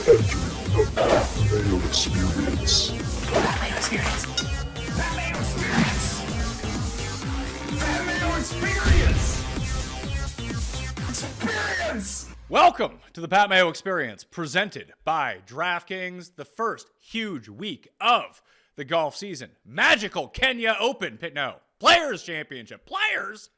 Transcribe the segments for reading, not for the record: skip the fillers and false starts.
Mayo Experience. That Mayo Experience. That Mayo Experience. That Mayo Experience. Experience. Welcome to the Pat Mayo Experience, presented by DraftKings. The first huge week of the golf season. Magical Kenya Open. Players Championship. Players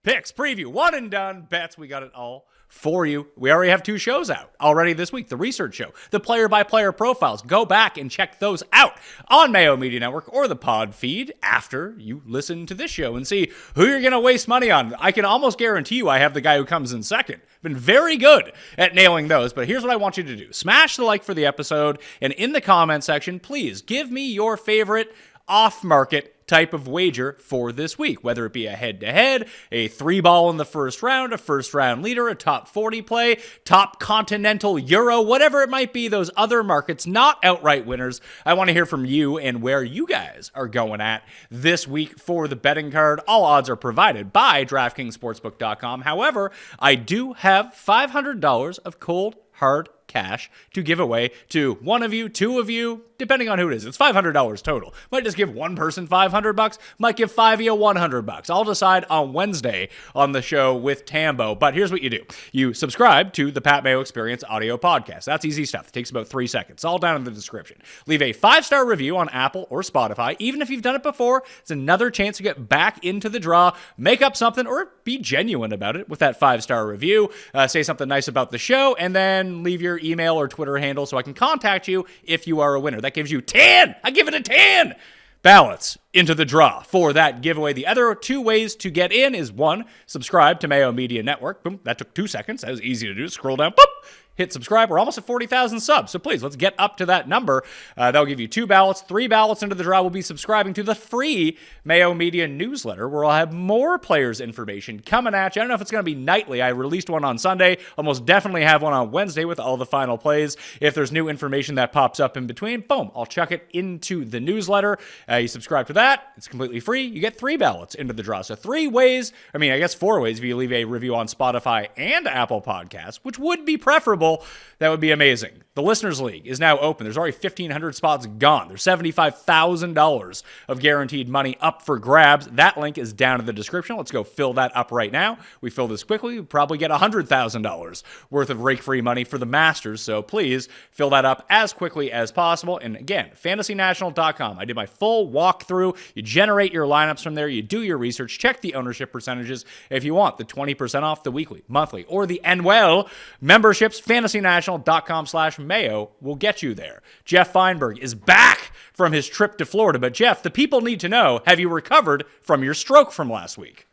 picks, preview, one and done, bets. We got it all for you. We already have 2 shows out already this week. The research show, the player-by-player profiles. Go back and check those out on Mayo Media Network or the pod feed after you listen to this show and see who you're going to waste money on. I can almost guarantee you I have the guy who comes in second. Been very good at nailing those, but here's what I want you to do. Smash the like for the episode, and in the comment section, please give me your favorite off-market type of wager for this week, whether it be a head-to-head, a 3-ball in the first round, a first-round leader, a top 40 play, top continental euro, whatever it might be, those other markets, not outright winners. I want to hear from you and where you guys are going at this week for the betting card. All odds are provided by DraftKingsSportsbook.com. However, I do have $500 of cold, hard cash to give away to one of you, 2 of you, depending on who it is. It's $500 total. Might just give one person $500, might give 5 of you $100. I'll decide on Wednesday on the show with Tambo. But here's what you do. You subscribe to the Pat Mayo Experience audio podcast. That's easy stuff. It takes about 3 seconds. All down in the description. Leave a 5-star review on Apple or Spotify. Even if you've done it before, it's another chance to get back into the draw, make up something, or be genuine about it with that 5-star review. Say something nice about the show, and then leave your email or Twitter handle so I can contact you if you are a winner. That gives you 10. I give it a 10 ballots into the draw for that giveaway. The other 2 ways to get in is 1, subscribe to Mayo Media Network. Boom, that took 2 seconds. That was easy to do. Scroll down, boop, hit subscribe. We're almost at 40,000 subs, so please, let's get up to that number. That'll give you 2 ballots. 3 ballots into the draw will be subscribing to the free Mayo Media newsletter, where I'll have more players' information coming at you. I don't know if it's going to be nightly. I released one on Sunday. Almost definitely have one on Wednesday with all the final plays. If there's new information that pops up in between, boom, I'll chuck it into the newsletter. You subscribe to that. It's completely free. You get 3 ballots into the draw. So 3 ways, 4 ways if you leave a review on Spotify and Apple Podcasts, which would be preferable. That would be amazing. The Listeners League is now open. There's already 1,500 spots gone. There's $75,000 of guaranteed money up for grabs. That link is down in the description. Let's go fill that up right now. We fill this quickly. We probably get $100,000 worth of rake-free money for the Masters. So please fill that up as quickly as possible. And again, fantasynational.com. I did my full walkthrough. You generate your lineups from there. You do your research. Check the ownership percentages. If you want the 20% off the weekly, monthly, or the annual memberships, fantasynational.com/Mayo will get you there. Geoff Fienberg is back from his trip to Florida. But Geoff, the people need to know, have you recovered from your stroke from last week?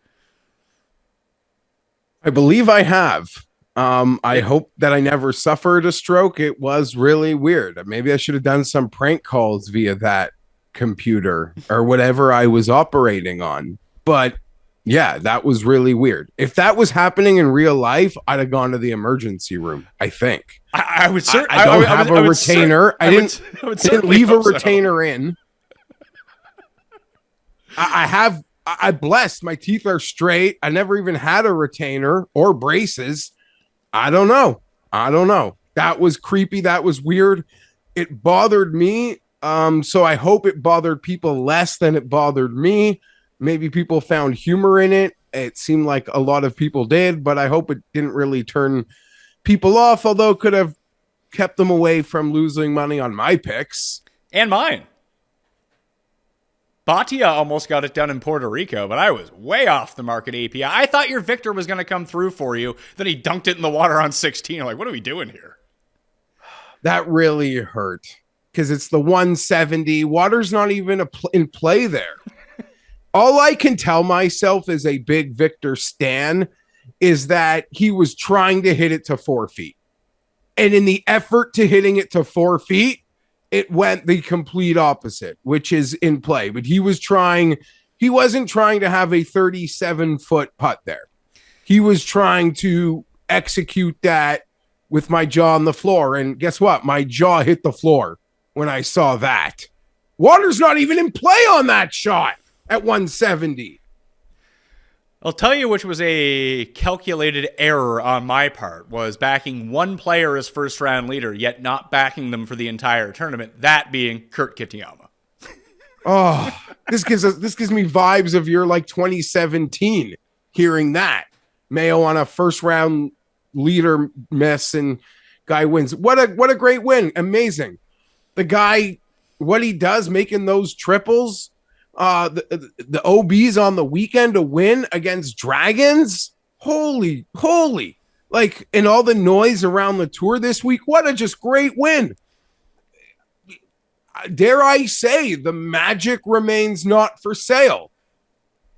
I believe I have. I hope that I never suffered a stroke. It was really weird. Maybe I should have done some prank calls via that computer or whatever I was operating on. But yeah, that was really weird. If that was happening in real life, I'd have gone to the emergency room, I think. I would certainly. I don't have a retainer. I didn't leave a retainer in. I blessed. My teeth are straight. I never even had a retainer or braces. I don't know. That was creepy. That was weird. It bothered me. So I hope it bothered people less than it bothered me. Maybe people found humor in it. It seemed like a lot of people did, but I hope it didn't really turn people off, although it could have kept them away from losing money on my picks. And mine. Batia almost got it done in Puerto Rico, but I was way off the market API. I thought your Victor was going to come through for you. Then he dunked it in the water on 16. I'm like, what are we doing here? That really hurt because it's the 170. Water's not even in play there. All I can tell myself as a big Victor stan is that he was trying to hit it to 4 feet. And in the effort to hitting it to 4 feet, it went the complete opposite, which is in play. But he wasn't trying to have a 37-foot putt there. He was trying to execute that with my jaw on the floor. And guess what? My jaw hit the floor when I saw that. Water's not even in play on that shot at 170. I'll tell you which was a calculated error on my part, was backing one player as first round leader, yet not backing them for the entire tournament, that being Kurt Kitayama. Oh, this gives me vibes of your like 2017 hearing that. Mayo on a first round leader miss and guy wins. What a great win. Amazing. The guy, what he does, making those triples, the OBs on the weekend to win against Dragons. Holy, like, and all the noise around the tour this week. What a just great win. Dare I say, the magic remains not for sale.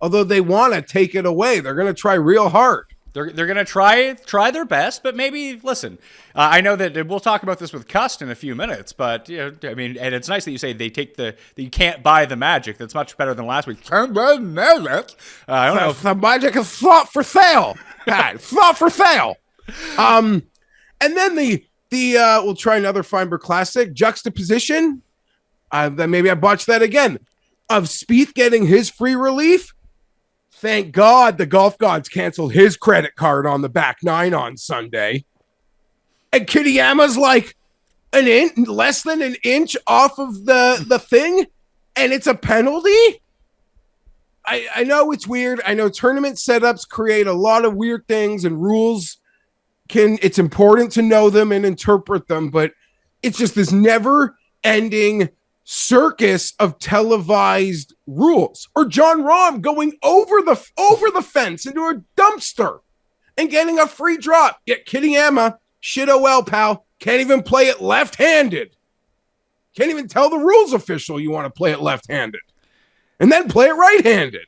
Although they want to take it away. They're going to try real hard. They're going to try their best, but maybe, listen, I know that we'll talk about this with CUST in a few minutes, but, you know, I mean, and it's nice that you say they take that you can't buy the magic. That's much better than last week. Can't buy the magic. I don't know. The magic is not for sale. It's not for sale. And then the we'll try another Fienberg classic juxtaposition. Then maybe I botched that again. Of Spieth getting his free relief. Thank God the golf gods canceled his credit card on the back nine on Sunday. And Kitayama's like less than an inch off of the thing, and it's a penalty. I know it's weird. I know tournament setups create a lot of weird things, and rules it's important to know them and interpret them, but it's just this never-ending circus of televised rules. Or John Rahm going over the fence into a dumpster and getting a free drop. Yet Kitayama, shit OL, pal, can't even play it left-handed. Can't even tell the rules official you want to play it left-handed. And then play it right-handed.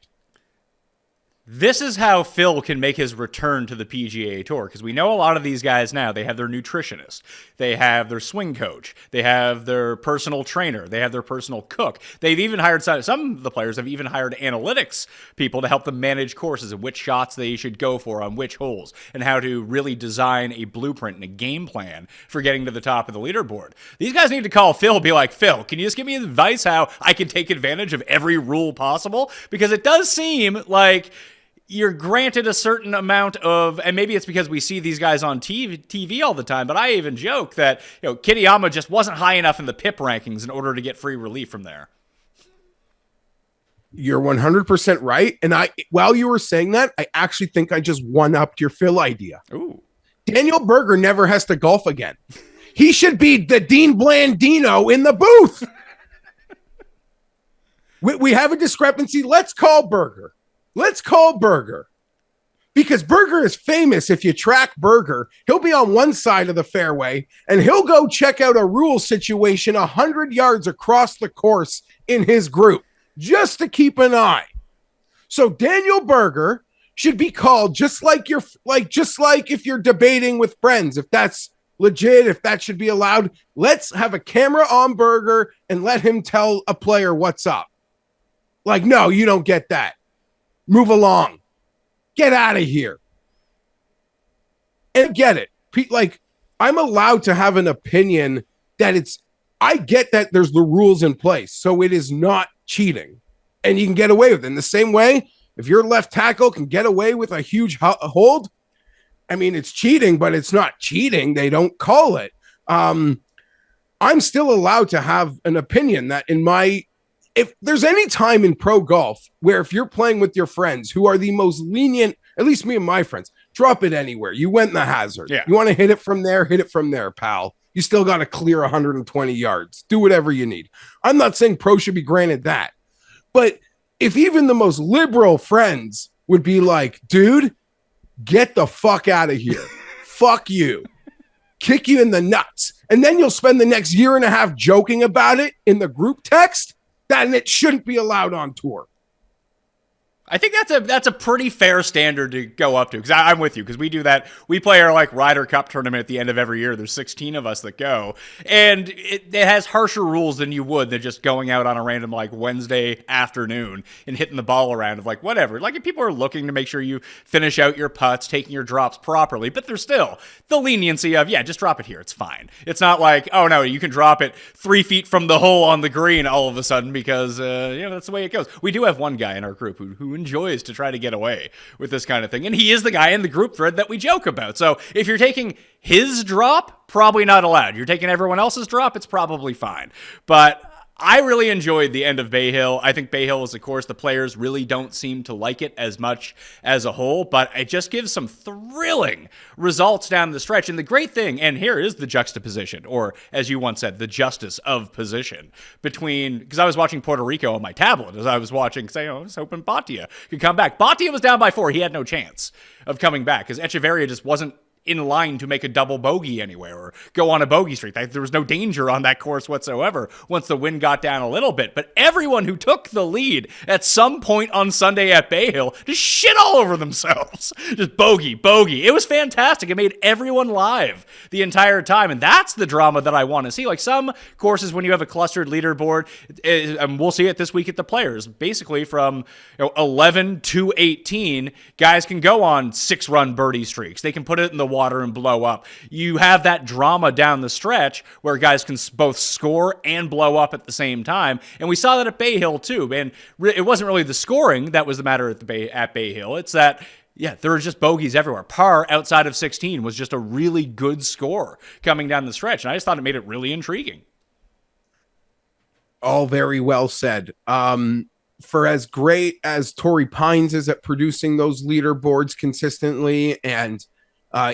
This is how Phil can make his return to the PGA Tour, because we know a lot of these guys now, they have their nutritionist, they have their swing coach, they have their personal trainer, they have their personal cook. They've even hired, some of the players have even hired analytics people to help them manage courses and which shots they should go for on which holes, and how to really design a blueprint and a game plan for getting to the top of the leaderboard. These guys need to call Phil and be like, Phil, can you just give me advice how I can take advantage of every rule possible? Because it does seem like you're granted a certain amount of, and maybe it's because we see these guys on TV all the time, but I even joke that, you know, Kitayama just wasn't high enough in the PIP rankings in order to get free relief from there. You're 100% right. And while you were saying that, I actually think I just one-upped your Phil idea. Ooh. Daniel Berger never has to golf again. He should be the Dean Blandino in the booth. We have a discrepancy. Let's call Berger. Because Berger is famous. If you track Berger, he'll be on one side of the fairway and he'll go check out a rule situation 100 yards across the course in his group just to keep an eye. So Daniel Berger should be called just like if you're debating with friends, if that's legit, if that should be allowed. Let's have a camera on Berger and let him tell a player what's up. Like, no, you don't get that. Move along. Get out of here. And get it. Like, I'm allowed to have an opinion that I get that there's the rules in place, so it is not cheating. And you can get away with it. In the same way, if your left tackle can get away with a huge hold, I mean, it's cheating, but it's not cheating. They don't call it. I'm still allowed to have an opinion that if there's any time in pro golf where if you're playing with your friends who are the most lenient, at least me and my friends, drop it anywhere. You went in the hazard. Yeah. You want to hit it from there, pal. You still got to clear 120 yards. Do whatever you need. I'm not saying pro should be granted that. But if even the most liberal friends would be like, dude, get the fuck out of here. Fuck you. Kick you in the nuts. And then you'll spend the next year and a half joking about it in the group text. Then it shouldn't be allowed on tour. I think that's a pretty fair standard to go up to, because I'm with you, because we do that. We play our Ryder Cup tournament at the end of every year. There's 16 of us that go, and it has harsher rules than you would than just going out on a random Wednesday afternoon and hitting the ball around of whatever. If people are looking to make sure you finish out your putts, taking your drops properly, but there's still the leniency of, yeah, just drop it here. It's fine. It's not like, oh no, you can drop it 3 feet from the hole on the green all of a sudden because that's the way it goes. We do have one guy in our group who enjoys to try to get away with this kind of thing. And he is the guy in the group thread that we joke about. So if you're taking his drop, probably not allowed. You're taking everyone else's drop, it's probably fine. But I really enjoyed the end of Bay Hill. I think Bay Hill is a course the players really don't seem to like it as much as a whole, but it just gives some thrilling results down the stretch. And the great thing, and here is the juxtaposition, or as you once said, the justice of position between, because I was watching Puerto Rico on my tablet as I was watching, say, I was hoping Batia could come back. Batia was down by 4. He had no chance of coming back because Echeverria just wasn't in line to make a double bogey anywhere or go on a bogey streak. There was no danger on that course whatsoever once the wind got down a little bit. But everyone who took the lead at some point on Sunday at Bay Hill just shit all over themselves. Just bogey, bogey. It was fantastic. It made everyone live the entire time. And that's the drama that I want to see. Like some courses when you have a clustered leaderboard, and we'll see it this week at the Players, basically from 11 to 18, guys can go on 6-run birdie streaks. They can put it in the water and blow up. You have that drama down the stretch where guys can both score and blow up at the same time. And we saw that at Bay Hill too. And it wasn't really the scoring that was the matter at Bay Hill. It's that, yeah, there were just bogeys everywhere. Par outside of 16 was just a really good score coming down the stretch. And I just thought it made it really intriguing. All very well said. For as great as Torrey Pines is at producing those leaderboards consistently, and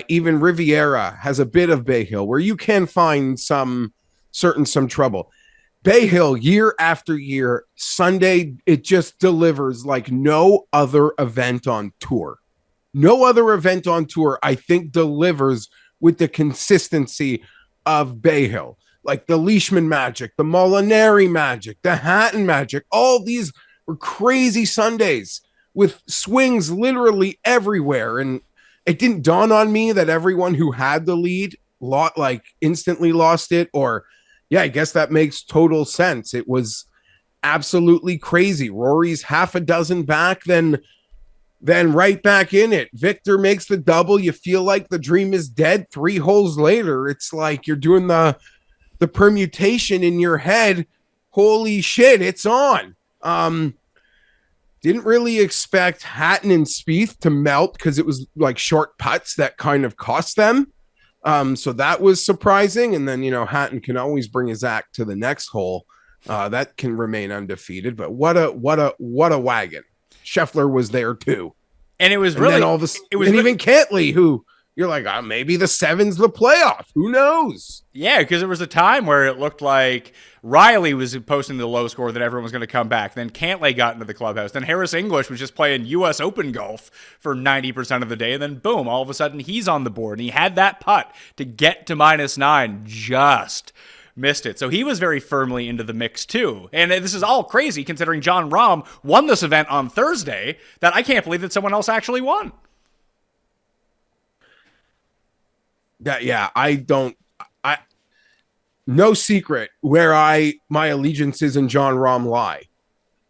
even Riviera has a bit of Bay Hill where you can find some trouble. Bay Hill, year after year, Sunday, it just delivers like no other event on tour. No other event on tour, I think, delivers with the consistency of Bay Hill. Like the Leishman Magic, the Molinari Magic, the Hatton Magic, all these were crazy Sundays with swings literally everywhere. And it didn't dawn on me that everyone who had the lead instantly lost it. Or, yeah, I guess that makes total sense. It was absolutely crazy. Rory's half a dozen back, then right back in it. Victor makes the double. You feel like the dream is dead. 3 holes later, it's like you're doing the permutation in your head. Holy shit, it's on. Didn't really expect Hatton and Spieth to melt because it was like short putts that kind of cost them. So that was surprising. And then, Hatton can always bring his act to the next hole. That can remain undefeated. But what a wagon. Scheffler was there too. And it was even Cantley, who you're like, maybe the 7's the playoff. Who knows? Yeah, because there was a time where it looked like Riley was posting the low score that everyone was going to come back. Then Cantley got into the clubhouse. Then Harris English was just playing U.S. Open golf for 90% of the day. And then boom, all of a sudden he's on the board. And he had that putt to get to -9, just missed it. So he was very firmly into the mix too. And this is all crazy considering Jon Rahm won this event on Thursday, that I can't believe that someone else actually won. No secret where my allegiances in Jon Rahm lie.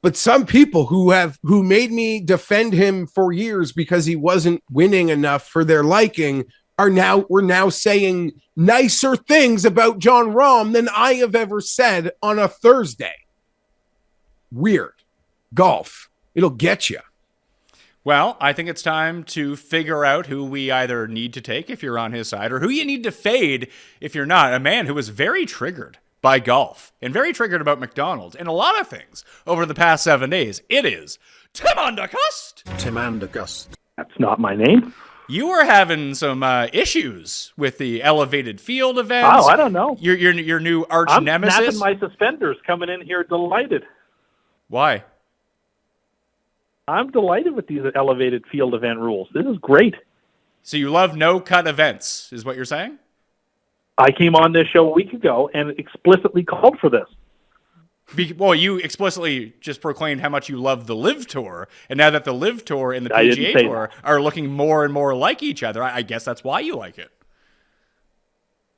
But some people who made me defend him for years because he wasn't winning enough for their liking we're now saying nicer things about Jon Rahm than I have ever said on a Thursday. Weird. Golf. It'll get you. Well, I think it's time to figure out who we either need to take if you're on his side or who you need to fade if you're not. A man who was very triggered by golf and very triggered about McDonald's and a lot of things over the past 7 days. It is Tim Andercust. Tim Andercust. That's not my name. You were having some issues with the elevated field events. Oh, I don't know. Your new arch nemesis. I'm snapping my suspenders coming in here delighted. Why? I'm delighted with these elevated field event rules. This is great. So you love no-cut events, is what you're saying? I came on this show a week ago and explicitly called for this. Well, you explicitly just proclaimed how much you love the LIV Tour, and now that the LIV Tour and the PGA Tour are looking more and more like each other, I guess that's why you like it.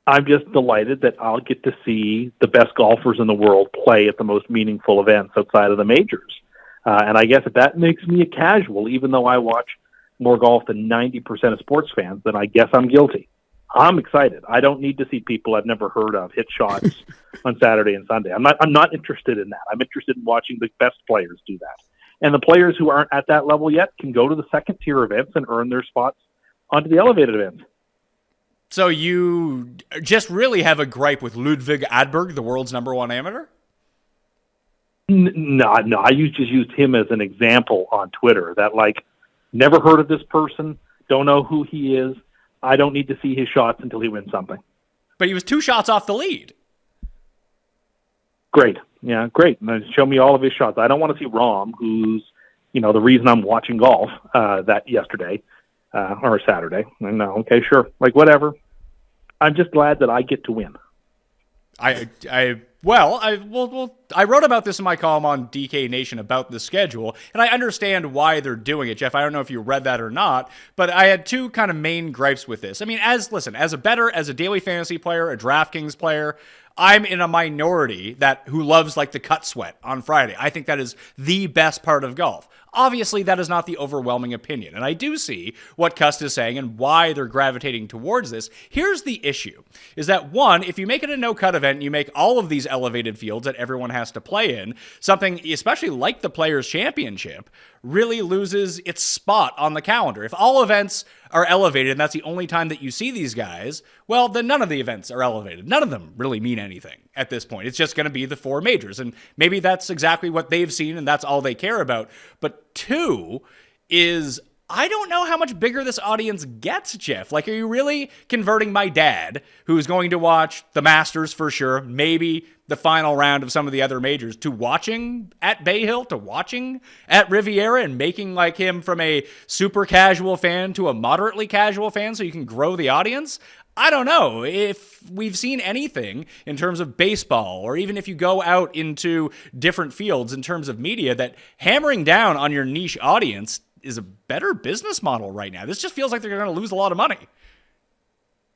I'm just delighted that I'll get to see the best golfers in the world play at the most meaningful events outside of the majors. And I guess if that makes me a casual, even though I watch more golf than 90% of sports fans, then I guess I'm guilty. I'm excited. I don't need to see people I've never heard of hit shots on Saturday and Sunday. I'm not interested in that. I'm interested in watching the best players do that. And the players who aren't at that level yet can go to the second tier events and earn their spots onto the elevated events. So you just really have a gripe with Ludwig Adberg, the world's #1 amateur? No. I just used him as an example on Twitter that, like, never heard of this person, don't know who he is. I don't need to see his shots until he wins something. But he was 2 shots off the lead. Great. Yeah, great. Show me all of his shots. I don't want to see Rahm, who's, the reason I'm watching golf that yesterday or Saturday. No, okay, sure. Like, whatever. I'm just glad that I get to win. I wrote about this in my column on DK Nation about the schedule, and I understand why they're doing it, Jeff. I don't know if you read that or not, but I had 2 kind of main gripes with this. I mean, as a bettor, as a daily fantasy player, a DraftKings player, I'm in a minority who loves like the cut sweat on Friday. I think that is the best part of golf. Obviously, that is not the overwhelming opinion, and I do see what CUST is saying and why they're gravitating towards this. Here's the issue, is that, one, if you make it a no-cut event and you make all of these elevated fields that everyone has to play in, something especially like the Players' Championship really loses its spot on the calendar. If all events are elevated and that's the only time that you see these guys, well, then none of the events are elevated. None of them really mean anything at this point. It's just going to be the 4 majors, and maybe that's exactly what they've seen and that's all they care about. But 2 is, I don't know how much bigger this audience gets, Jeff. Like, are you really converting my dad, who's going to watch the Masters for sure, maybe the final round of some of the other majors, to watching at Bay Hill, to watching at Riviera, and making like him from a super casual fan to a moderately casual fan so you can grow the audience? I don't know if we've seen anything in terms of baseball, or even if you go out into different fields in terms of media, that hammering down on your niche audience is a better business model right now. This just feels like they're going to lose a lot of money.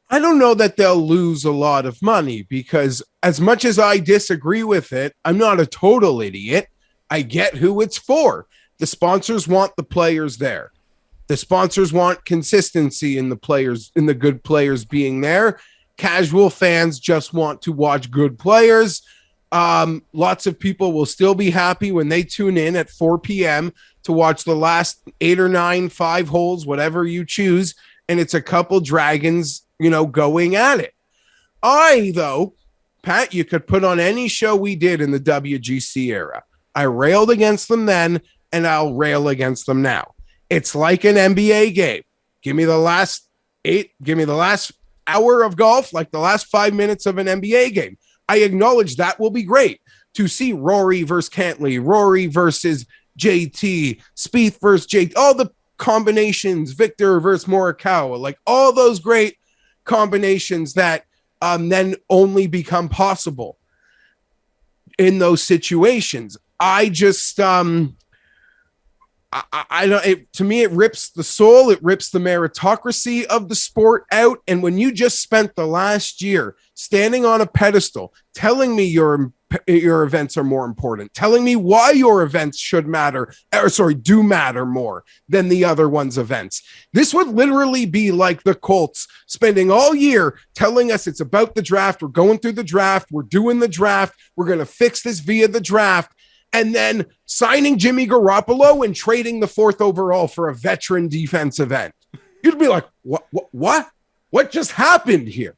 I don't know that they'll lose a lot of money, because as much as I disagree with it, I'm not a total idiot. I get who it's for. The sponsors want the players there. The sponsors want consistency in the players, in the good players being there. Casual fans just want to watch good players. Lots of people will still be happy when they tune in at 4 p.m. to watch the last 8 or 9, 5 holes, whatever you choose, and it's a couple dragons, going at it. Though, Pat, you could put on any show we did in the WGC era. I railed against them then, and I'll rail against them now. It's like an NBA game. Give me the last hour of golf, like the last 5 minutes of an NBA game. I acknowledge that will be great to see Rory versus Cantley, Rory versus JT, Spieth versus JT, all the combinations, Victor versus Morikawa, like all those great combinations that then only become possible in those situations. I just, I don't, to me, it rips the soul. It rips the meritocracy of the sport out. And when you just spent the last year standing on a pedestal, telling me your events are more important, telling me why your events should matter, do matter more than the other one's events. This would literally be like the Colts spending all year telling us it's about the draft. We're going through the draft. We're doing the draft. We're going to fix this via the draft. And then signing Jimmy Garoppolo and trading the 4th overall for a veteran defensive end. You'd be like, what just happened here?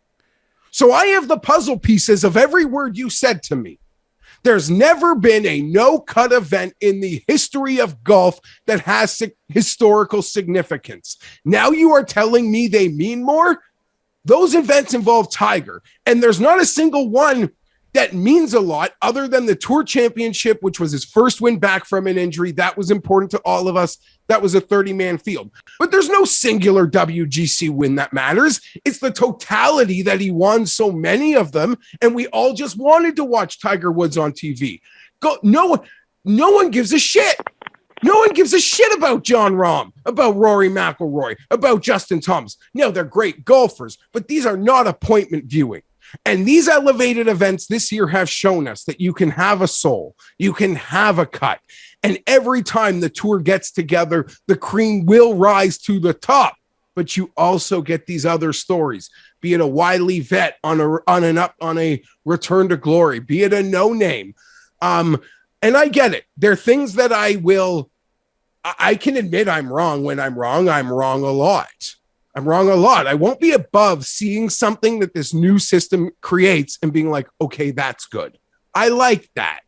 So I have the puzzle pieces of every word you said to me. There's never been a no-cut event in the history of golf that has historical significance. Now you are telling me they mean more? Those events involve Tiger, and there's not a single one that means a lot other than the Tour Championship, which was his first win back from an injury. That was important to all of us. That was a 30-man field. But there's no singular WGC win that matters. It's the totality that he won so many of them, and we all just wanted to watch Tiger Woods on TV. No one gives a shit. No one gives a shit about Jon Rahm, about Rory McIlroy, about Justin Thomas. No, they're great golfers, but these are not appointment viewing. And these elevated events this year have shown us that you can have a soul, you can have a cut. And every time the tour gets together, the cream will rise to the top. But you also get these other stories, be it a Wiley vet on a return to glory, be it a no name. And I get it. There are things that I will I can admit I'm wrong. When I'm wrong a lot. I'm wrong a lot. I won't be above seeing something that this new system creates and being like, okay, that's good. I like that.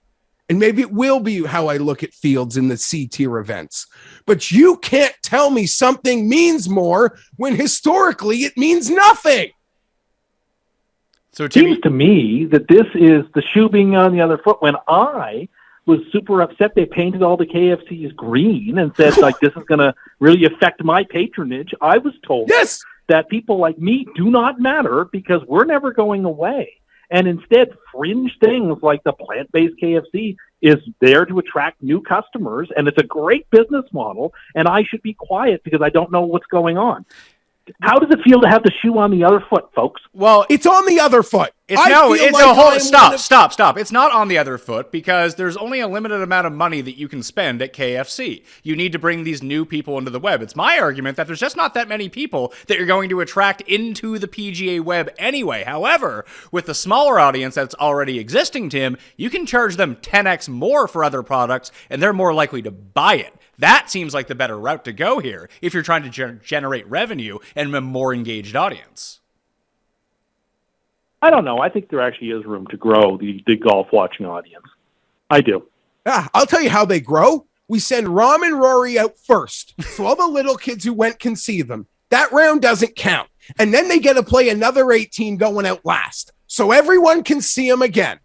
And maybe it will be how I look at fields in the C-tier events. But you can't tell me something means more when historically it means nothing. So it seems to me that this is the shoe being on the other foot. When I was super upset they painted all the KFCs green and said, like, this is going to really affect my patronage, I was told that people like me do not matter because we're never going away. And instead, fringe things like the plant-based KFC is there to attract new customers, and it's a great business model, and I should be quiet because I don't know what's going on. How does it feel to have the shoe on the other foot, folks? Well, it's on the other foot. Stop. It's not on the other foot because there's only a limited amount of money that you can spend at KFC. You need to bring these new people into the web. It's my argument that there's just not that many people that you're going to attract into the PGA web anyway. However, with the smaller audience that's already existing, Tim, you can charge them 10x more for other products, and they're more likely to buy it. That seems like the better route to go here if you're trying to generate revenue and a more engaged audience. I don't know. I think there actually is room to grow the golf watching audience. I do. Yeah, I'll tell you how they grow. We send Rahm and Rory out first, so all the little kids who went can see them. That round doesn't count. And then they get to play another 18 going out last, so everyone can see them again.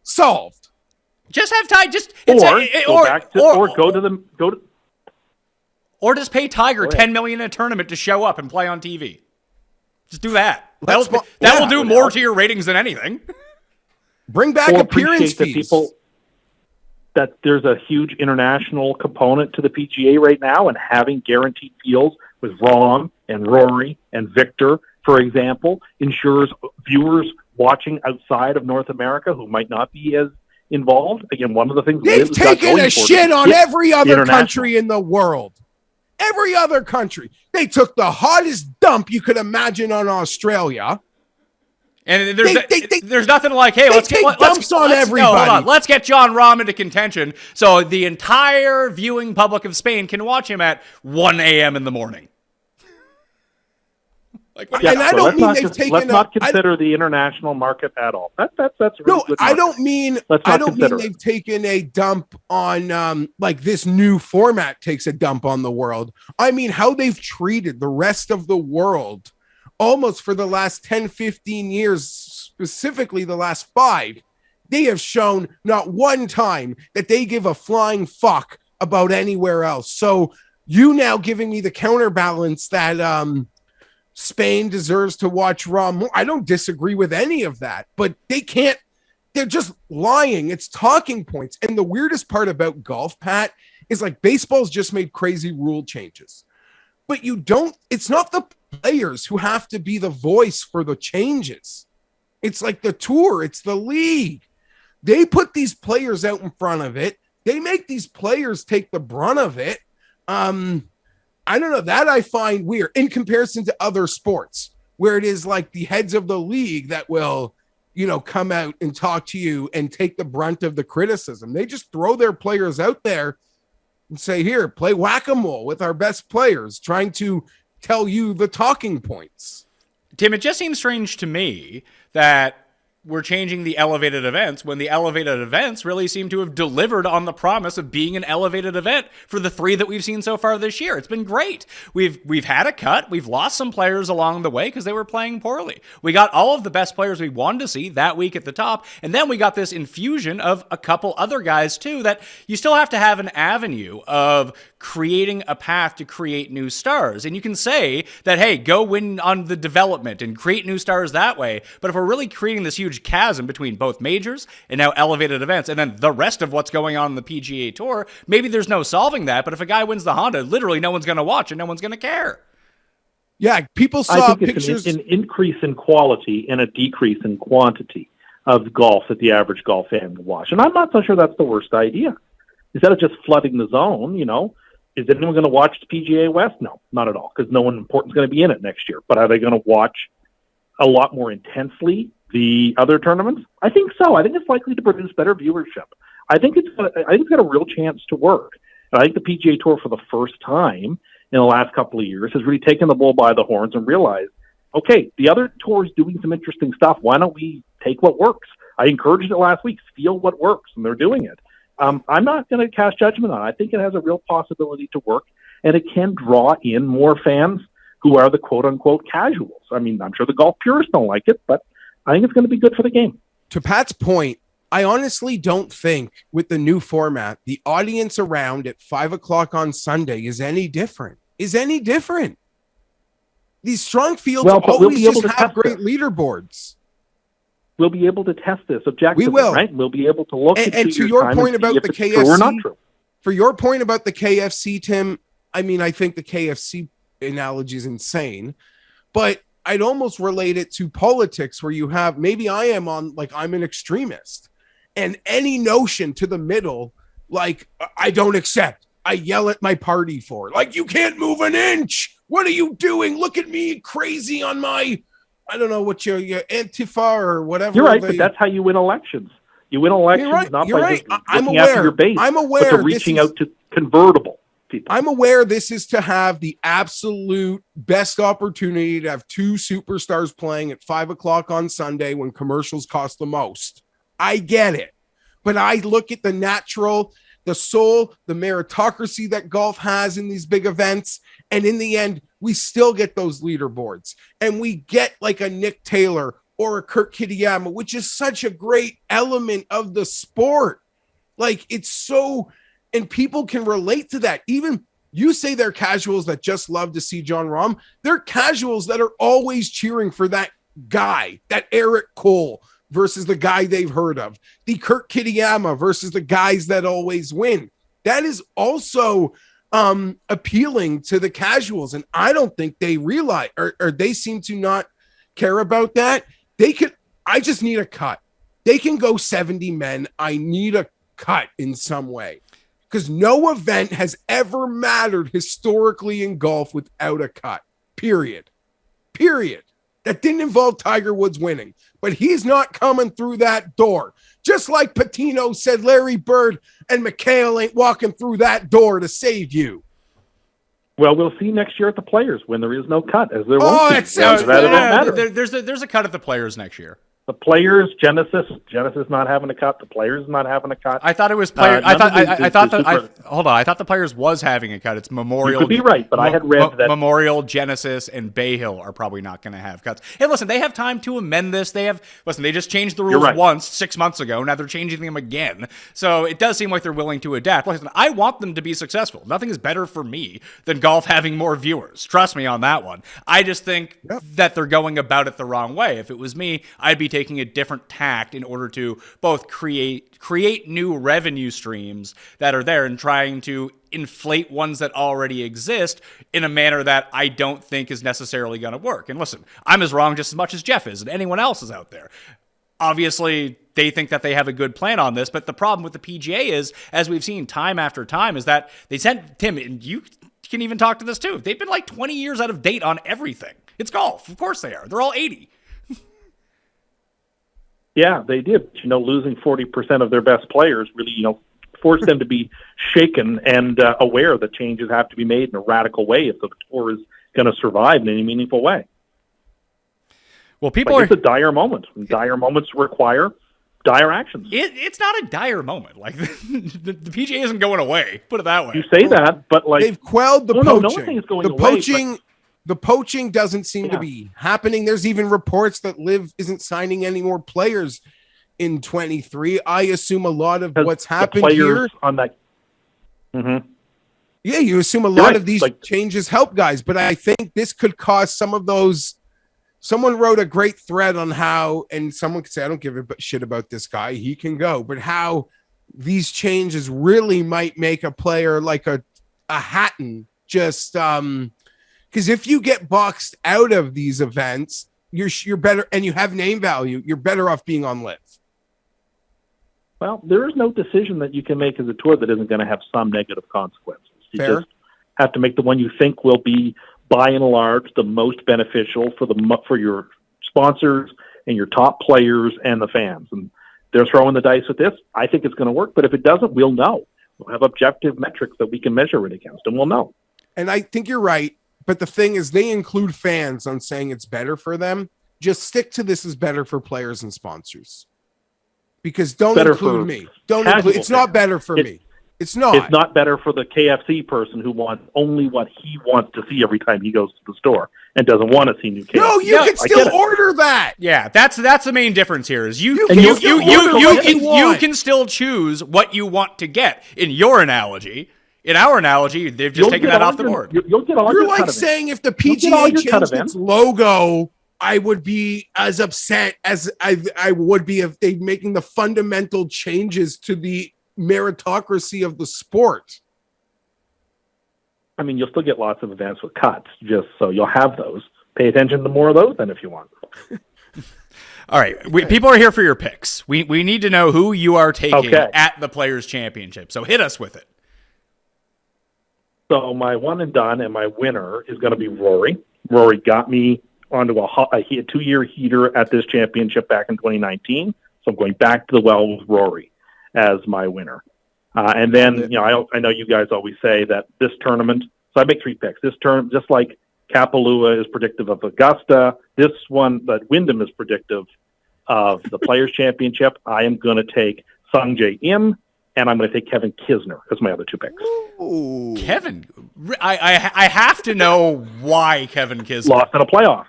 Solved. Just have time. Or just pay Tiger $10 million in a tournament to show up and play on TV. Just do that. That will do more to your ratings than anything. Bring back appearance fees. That there's a huge international component to the PGA right now, and having guaranteed fields with Rahm and Rory and Victor, for example, ensures viewers watching outside of North America who might not be as involved. Again, one of the things they've taken a shit on every other country in the world. Every other country. They took the hottest dump you could imagine on Australia. And there's nothing like, hey, let's get John Rahm into contention so the entire viewing public of Spain can watch him at 1 a.m. in the morning. Let's not consider the international market at all. That's really good. I don't mean they've taken a dump on like this new format takes a dump on the world. I mean how they've treated the rest of the world almost for the last 10, 15 years, specifically the last 5. They have shown not one time that they give a flying fuck about anywhere else. So you now giving me the counterbalance that Spain deserves to watch Rahm. I don't disagree with any of that, but they're just lying. It's talking points. And the weirdest part about golf, Pat, is like baseball's just made crazy rule changes. But it's not the players who have to be the voice for the changes. It's like the tour, it's the league. They put these players out in front of it. They make these players take the brunt of it. I don't know, that I find weird in comparison to other sports where it is like the heads of the league that will, come out and talk to you and take the brunt of the criticism. They just throw their players out there and say, here, play whack-a-mole with our best players, trying to tell you the talking points. Tim, it just seems strange to me that we're changing the elevated events when the elevated events really seem to have delivered on the promise of being an elevated event for the 3 that we've seen so far this year. It's been great. We've had a cut. We've lost some players along the way because they were playing poorly. We got all of the best players we wanted to see that week at the top, and then we got this infusion of a couple other guys too that you still have to have an avenue of creating a path to create new stars. And you can say that, hey, go win on the development and create new stars that way. But if we're really creating this huge chasm between both majors and now elevated events and then the rest of what's going on in the PGA Tour, maybe there's no solving that. But if a guy wins the Honda, literally no one's going to watch and no one's going to care. Yeah, people saw pictures. It's an increase in quality and a decrease in quantity of golf that the average golf fan will watch. And I'm not so sure that's the worst idea. Instead of just flooding the zone, is anyone going to watch the PGA West? No, not at all, because no one important is going to be in it next year. But are they going to watch a lot more intensely the other tournaments? I think so. I think it's likely to produce better viewership. I think it's got a real chance to work. And I think the PGA Tour, for the first time in the last couple of years, has really taken the bull by the horns and realized, okay, the other tour is doing some interesting stuff. Why don't we take what works? I encouraged it last week. Feel what works, and they're doing it. I'm not going to cast judgment on it. I think it has a real possibility to work, and it can draw in more fans who are the quote-unquote casuals. I mean, I'm sure the golf purists don't like it, but I think it's going to be good for the game. To Pat's point, I honestly don't think with the new format, the audience around at 5 o'clock on Sunday is any different. These strong fields always just have great leaderboards. We'll be able to test this objectively, we will. Right? We'll be able to look at and to your point about the KFC, or not true. For your point about the KFC, Tim, I mean, I think the KFC analogy is insane, but I'd almost relate it to politics where you have, maybe I am on, like, I'm an extremist, and any notion to the middle, like, I don't accept, I yell at my party for, like, you can't move an inch. What are you doing? Look at me crazy on my, I don't know what your Antifa or whatever. You're right, but that's how you win elections. You win elections not by just looking after your base, but to reaching out to convertible people. I'm aware this is to have the absolute best opportunity to have two superstars playing at 5 o'clock on Sunday when commercials cost the most. I get it. But I look at the natural, the soul, the meritocracy that golf has in these big events. And in the end, we still get those leaderboards. And we get like a Nick Taylor or a Kurt Kitayama, which is such a great element of the sport. Like, it's so, and people can relate to that. Even you say they're casuals that just love to see Jon Rahm. They're casuals that are always cheering for that guy, that Eric Cole versus the guy they've heard of, the Kurt Kitayama versus the guys that always win. That is also appealing to the casuals. And I don't think they realize, or they seem to not care about that. I just need a cut. They can go 70 men. I need a cut in some way, because no event has ever mattered historically in golf without a cut, period. That didn't involve Tiger Woods winning, but he's not coming through that door. Just like Patino said, Larry Bird and McHale ain't walking through that door to save you. Well, we'll see next year at the Players when there is no cut, as there Oh, won't be. it sounds There's a cut at the Players next year. The Players, Genesis not having a cut. The Players not having a cut. I thought it was Players. I thought the Players was having a cut. It's Memorial. You could be right, but I had read that Memorial, Genesis, and Bay Hill are probably not going to have cuts. Hey, listen, they have time to amend this. They just changed the rules once 6 months ago. Now they're changing them again. So it does seem like they're willing to adapt. Listen, I want them to be successful. Nothing is better for me than golf having more viewers. Trust me on that one. I just think that they're going about it the wrong way. If it was me, I'd be taking a different tact in order to both create new revenue streams that are there and trying to inflate ones that already exist in a manner that I don't think is necessarily going to work. And listen, I'm as wrong just as much as Jeff is and anyone else is out there. Obviously, they think that they have a good plan on this, but the problem with the PGA is, as we've seen time after time, is that they sent Tim, and you can even talk to this too. They've been like 20 years out of date on everything. It's golf. Of course they are. They're all 80. Yeah, they did. Losing 40% of their best players really, forced them to be shaken and aware that changes have to be made in a radical way if the tour is going to survive in any meaningful way. Well, it's a dire moment. Dire moments require dire actions. It's not a dire moment. Like the PGA isn't going away. Put it that way. You say that, but like they've quelled the poaching. No one thinks it's going away. The poaching doesn't seem to be happening. There's even reports that Liv isn't signing any more players in 23. I assume a lot of what's happened here on that. Mm-hmm. Yeah, you assume a lot of these changes help guys, but I think this could cause some of those. Someone wrote a great thread on how, and someone could say, I don't give a shit about this guy. He can go, but how these changes really might make a player like a Hatton just, because if you get boxed out of these events, you're better, and you have name value, you're better off being on Liv. Well, there is no decision that you can make as a tour that isn't going to have some negative consequences. You just have to make the one you think will be, by and large, the most beneficial for your sponsors and your top players and the fans. And they're throwing the dice with this. I think it's going to work, but if it doesn't, we'll know. We'll have objective metrics that we can measure it against, and we'll know. And I think you're right. But the thing is, they include fans on saying it's better for them. Just stick to this is better for players and sponsors. Because don't Better include for me. Don't casual include. It's not fans. better for me. It's not. It's not better for the KFC person who wants only what he wants to see every time he goes to the store and doesn't want to see new KFC. No, you can still order that. Yeah, that's the main difference here. Is you can still choose what you want to get. In your analogy, in our analogy, they've just taken that off the board. You'll get all You're your like cut of it. saying if the PGA changed its logo, I would be as upset as I would be if they making the fundamental changes to the meritocracy of the sport. I mean, you'll still get lots of events with cuts, just so you'll have those. Pay attention to more of those then if you want. All right, people are here for your picks. We need to know who you are taking at the Players' Championship. So hit us with it. So my one and done and my winner is going to be Rory. Rory got me onto a 2-year heater at this championship back in 2019. So I'm going back to the well with Rory as my winner. And then, I know you guys always say that this tournament, so I make 3 picks. This term, just like Kapalua is predictive of Augusta, this one, that Wyndham is predictive of the Players' Championship. I am going to take Sung Jae Im, and I'm going to take Kevin Kisner as my other 2 picks. Ooh. Kevin, I have to know why Kevin Kisner Lost in a playoff.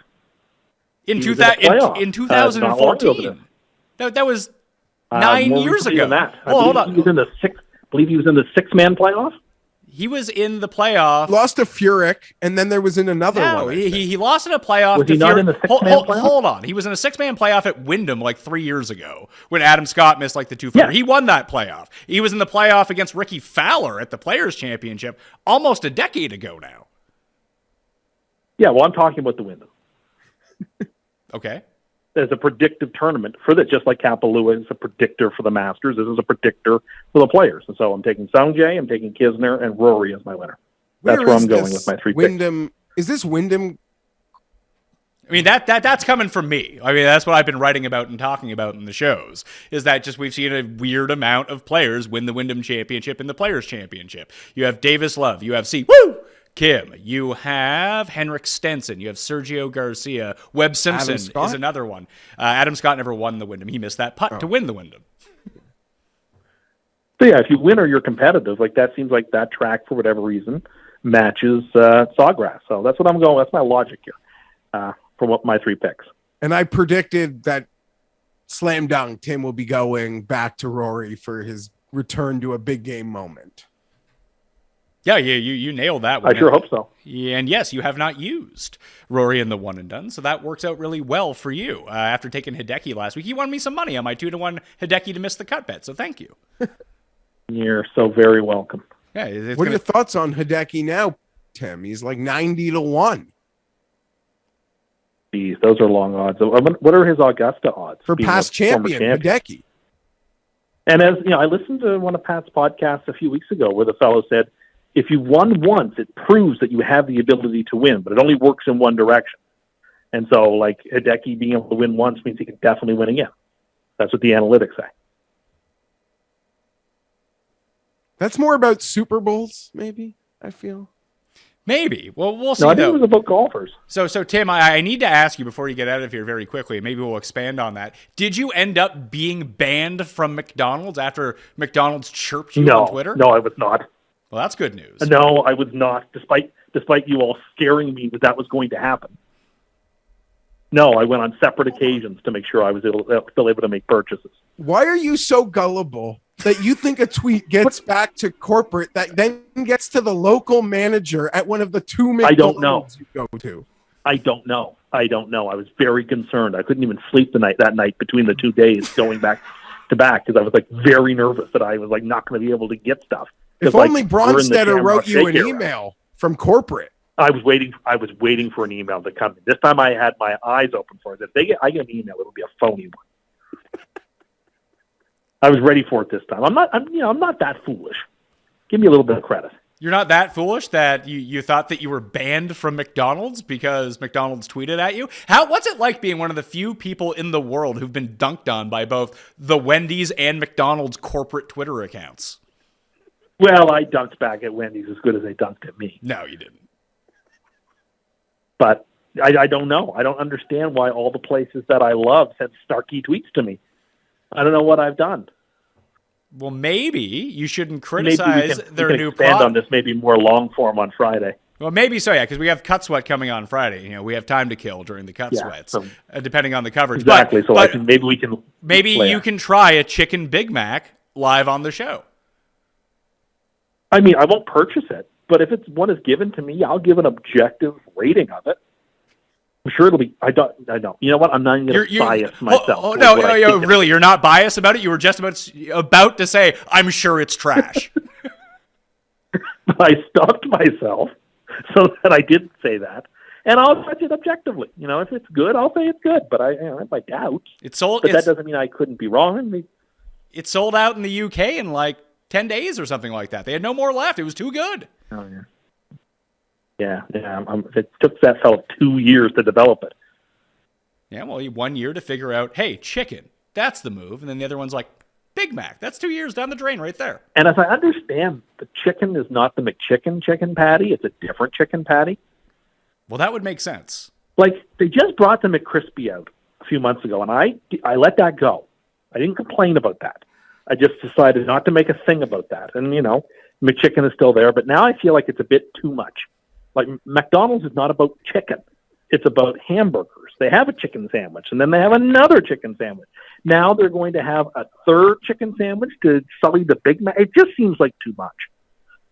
in 2014. That was 9 years ago. Hold on. I believe he was in the 6-man playoff. He was in the playoff. Lost to Furyk, and then there was in another one. He lost in a playoff. Was he not in the 6-man playoff? Hold on. He was in a 6-man playoff at Wyndham like 3 years ago when Adam Scott missed like the 2-footer. Yeah. He won that playoff. He was in the playoff against Ricky Fowler at the Players' Championship almost a decade ago now. Yeah, well, I'm talking about the Wyndham. Okay. As a predictive tournament for that, just like Kapalua is a predictor for the Masters. This is a predictor for the Players. And so I'm taking Sung Jae, I'm taking Kisner, and Rory as my winner. That's where I'm going with my 3 Wyndham, picks. is this Wyndham? I mean, that's coming from me. I mean, that's what I've been writing about and talking about in the shows, is that just we've seen a weird amount of players win the Wyndham Championship and the Players' Championship. You have Davis Love, you have Kim, you have Henrik Stenson, you have Sergio Garcia, Webb Simpson is another one. Adam Scott never won the Wyndham. He missed that putt to win the Wyndham. So yeah, if you win or you're competitive, like that seems like that track for whatever reason matches Sawgrass. So that's what I'm going. That's my logic here for what my 3 picks. And I predicted that slam dunk Tim will be going back to Rory for his return to a big game moment. Yeah, you nailed that one. I sure hope so. Yeah, and yes, you have not used Rory in the one and done, so that works out really well for you. After taking Hideki last week, you won me some money on my 2-1 Hideki to miss the cut bet, so thank you. You're so very welcome. Yeah, what are your thoughts on Hideki now, Tim? He's like 90-1. Geez, those are long odds. What are his Augusta odds? For past champion, Hideki. And as I listened to one of Pat's podcasts a few weeks ago where the fellow said, if you won once, it proves that you have the ability to win, but it only works in one direction. And so, like, Hideki being able to win once means he can definitely win again. That's what the analytics say. That's more about Super Bowls, maybe, I feel. Maybe. Well, we'll see, I think it was about golfers. So Tim, I need to ask you before you get out of here very quickly, maybe we'll expand on that. Did you end up being banned from McDonald's after McDonald's chirped you on Twitter? No, I was not. Well, that's good news. No, I was not, despite you all scaring me that was going to happen. No, I went on separate occasions to make sure I was still able to make purchases. Why are you so gullible that you think a tweet gets back to corporate that then gets to the local manager at one of the 2 McDonald's you go to? I don't know. I was very concerned. I couldn't even sleep that night between the 2 days going back to back because I was like very nervous that I was like not going to be able to get stuff. If only Bronstetter wrote you an email from corporate. I was waiting for an email to come. This time I had my eyes open for it. If I get an email, it'll be a phony one. I was ready for it this time. I'm not that foolish. Give me a little bit of credit. You're not that foolish that you thought that you were banned from McDonald's because McDonald's tweeted at you? What's it like being one of the few people in the world who've been dunked on by both the Wendy's and McDonald's corporate Twitter accounts? Well, I dunked back at Wendy's as good as they dunked at me. No, you didn't. But I don't know. I don't understand why all the places that I love send snarky tweets to me. I don't know what I've done. Well, maybe you shouldn't Maybe criticize we their can new expand product. on this maybe more long form on Friday. Well, maybe so, yeah, because we have Cut Sweat coming on Friday. You know, we have time to kill during the Cut Yeah, Sweats, so- depending on the coverage. Exactly. So but maybe we can. maybe play you it. can try a chicken Big Mac live on the show. I mean, I won't purchase it, but if one is given to me, I'll give an objective rating of it. I'm sure it'll be. I don't. You know what? I'm not even going to bias myself. Oh, towards no, what I no, think really, you're not biased about it. You were just about to say, "I'm sure it's trash." I stopped myself so that I didn't say that, and I'll judge it objectively. You know, if it's good, I'll say it's good. But I have my doubts. It's sold. But that doesn't mean I couldn't be wrong. It sold out in the UK in like 10 days or something like that. They had no more left. It was too good. Oh yeah. Yeah. It took that fellow 2 years to develop it. Yeah, well, 1 year to figure out, hey, chicken, that's the move. And then the other one's like, Big Mac, that's 2 years down the drain right there. And as I understand, the chicken is not the McChicken chicken patty. It's a different chicken patty. Well, that would make sense. Like, they just brought the McCrispy out a few months ago, and I let that go. I didn't complain about that. I just decided not to make a thing about that. And, you know, McChicken is still there, but now I feel like it's a bit too much. Like, McDonald's is not about chicken. It's about hamburgers. They have a chicken sandwich, and then they have another chicken sandwich. Now they're going to have a third chicken sandwich to sully the Big Mac. It just seems like too much.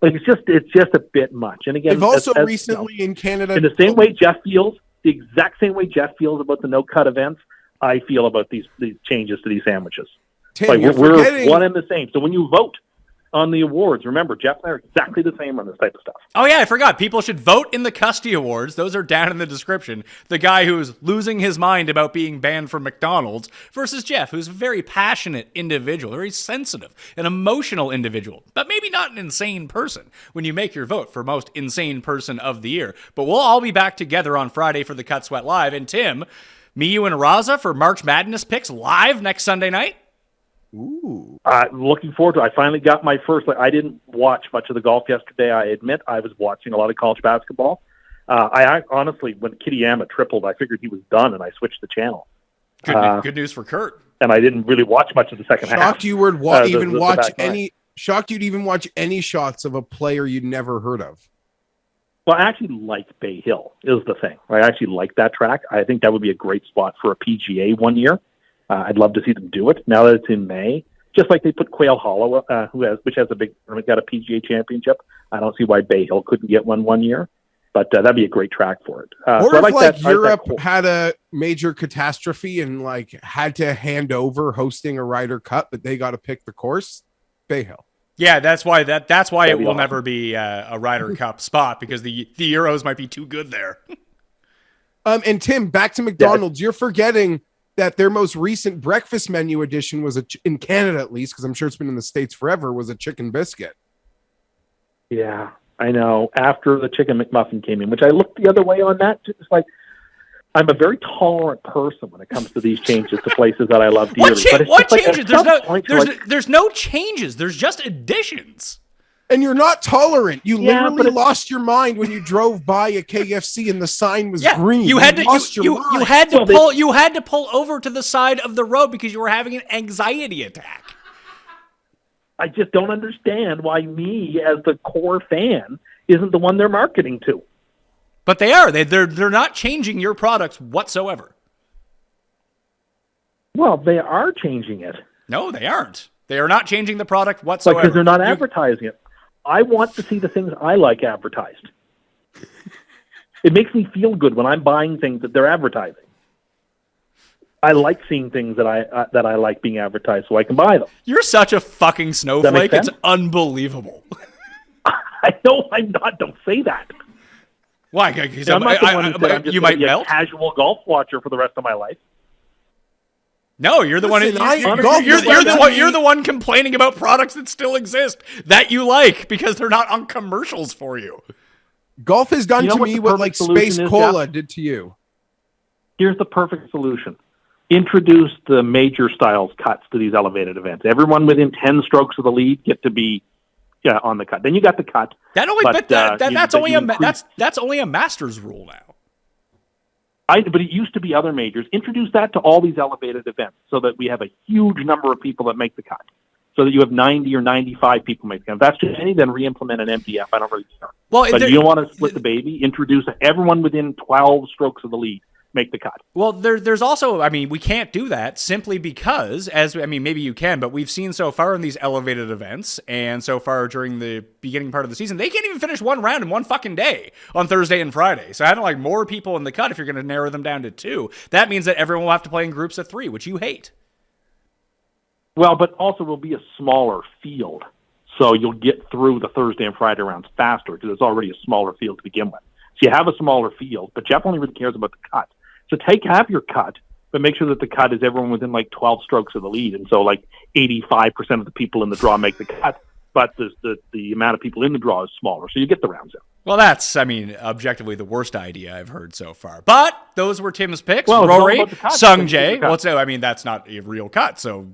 Like, it's just a bit much. And again, They've also as recently in Canada, in the same way Jeff feels, the exact same way Jeff feels about the no-cut events, I feel about these changes to these sandwiches. Tim, Like, you're we're forgetting- one and the same. So when you vote on the awards, remember, Jeff and I are exactly the same on this type of stuff. Oh, yeah, I forgot. People should vote in the Custy Awards. Those are down in the description. The guy who's losing his mind about being banned from McDonald's versus Jeff, who's a very passionate individual, very sensitive, an emotional individual, but maybe not an insane person when you make your vote for most insane person of the year. But we'll all be back together on Friday for the Cut Sweat Live. And Tim, me, you, and Raza for March Madness picks live next Sunday night. Ooh. Looking forward to it. I finally got my first. I didn't watch much of the golf yesterday. I admit I was watching a lot of college basketball. I honestly, when Kitayama tripled, I figured he was done, and I switched the channel. Good news for Kurt. And I didn't really watch much of the second half. Shocked you would the watch back nine. any. Shocked you'd even watch any shots of a player you'd never heard of. Well, I actually like Bay Hill is the thing. I actually like that track. I think that would be a great spot for a PGA one year. I'd love to see them do it now that it's in May. Just like they put Quail Hollow, which has a big tournament, got a PGA championship. I don't see why Bay Hill couldn't get one year, but that'd be a great track for it. Or so if I like that, Europe I like that had a major catastrophe and like had to hand over hosting a Ryder Cup, but they got to pick the course, Bay Hill. Yeah, that's why it will awesome. never be a Ryder Cup spot because the Euros might be too good there. And Tim, back to McDonald's. You're forgetting that their most recent breakfast menu edition was in Canada, at least, because I'm sure it's been in the States forever, was a chicken biscuit. Yeah, I know. After the chicken McMuffin came in, which I looked the other way on that, it's like I'm a very tolerant person when it comes to these changes to places that I love dearly. What changes? There's There's no changes. There's just additions. And you're not tolerant. You Yeah, but literally lost your mind when you drove by a KFC and the sign was green. You had to lost your mind. you had to pull over to the side of the road because you were having an anxiety attack. I just don't understand why me, as the core fan, isn't the one they're marketing to. But they are. They're not changing your products whatsoever. Well, they are changing it. No, they aren't. They are not changing the product whatsoever. Because they're not advertising it. I want to see the things I like advertised. It makes me feel good when I'm buying things that they're advertising. I like seeing things that I like being advertised, so I can buy them. You're such a fucking snowflake. sense? It's unbelievable. I know I'm not. Don't say that. Why? Because I'm not the one who said I'm just you gonna might be melt. a casual golf watcher for the rest of my life. No, you're the Listen, you're the one complaining about products that still exist that you like because they're not on commercials for you. Golf has done You know to what me the what perfect like solution Space is, Cola Jeff? did to you. Here's the perfect solution. Introduce the major styles cuts to these elevated events. Everyone within 10 strokes of the lead get to be Yeah, on the cut. Then you got the cut. That's only a Masters rule now. But it used to be other majors. Introduce that to all these elevated events so that we have a huge number of people that make the cut. So that you have 90 or 95 people make the cut. If that's too many, then re-implement an MDF. I don't really care. But if you don't want to split the baby, introduce everyone within 12 strokes of the lead. Make the cut. Well, there's also, we can't do that simply because, maybe you can, but we've seen so far in these elevated events and so far during the beginning part of the season, they can't even finish one round in one fucking day on Thursday and Friday. So having more people in the cut, if you're going to narrow them down to 2, that means that everyone will have to play in groups of 3, which you hate. Well, but also will be a smaller field. So you'll get through the Thursday and Friday rounds faster because it's already a smaller field to begin with. So you have a smaller field, but Jeff only really cares about the cut. So have your cut, but make sure that the cut is everyone within 12 strokes of the lead. And so 85% of the people in the draw make the cut, but the amount of people in the draw is smaller. So you get the rounds in. Well, that's, objectively the worst idea I've heard so far. But those were Tim's picks. Well, Rory, Sung Jae. That's not a real cut, so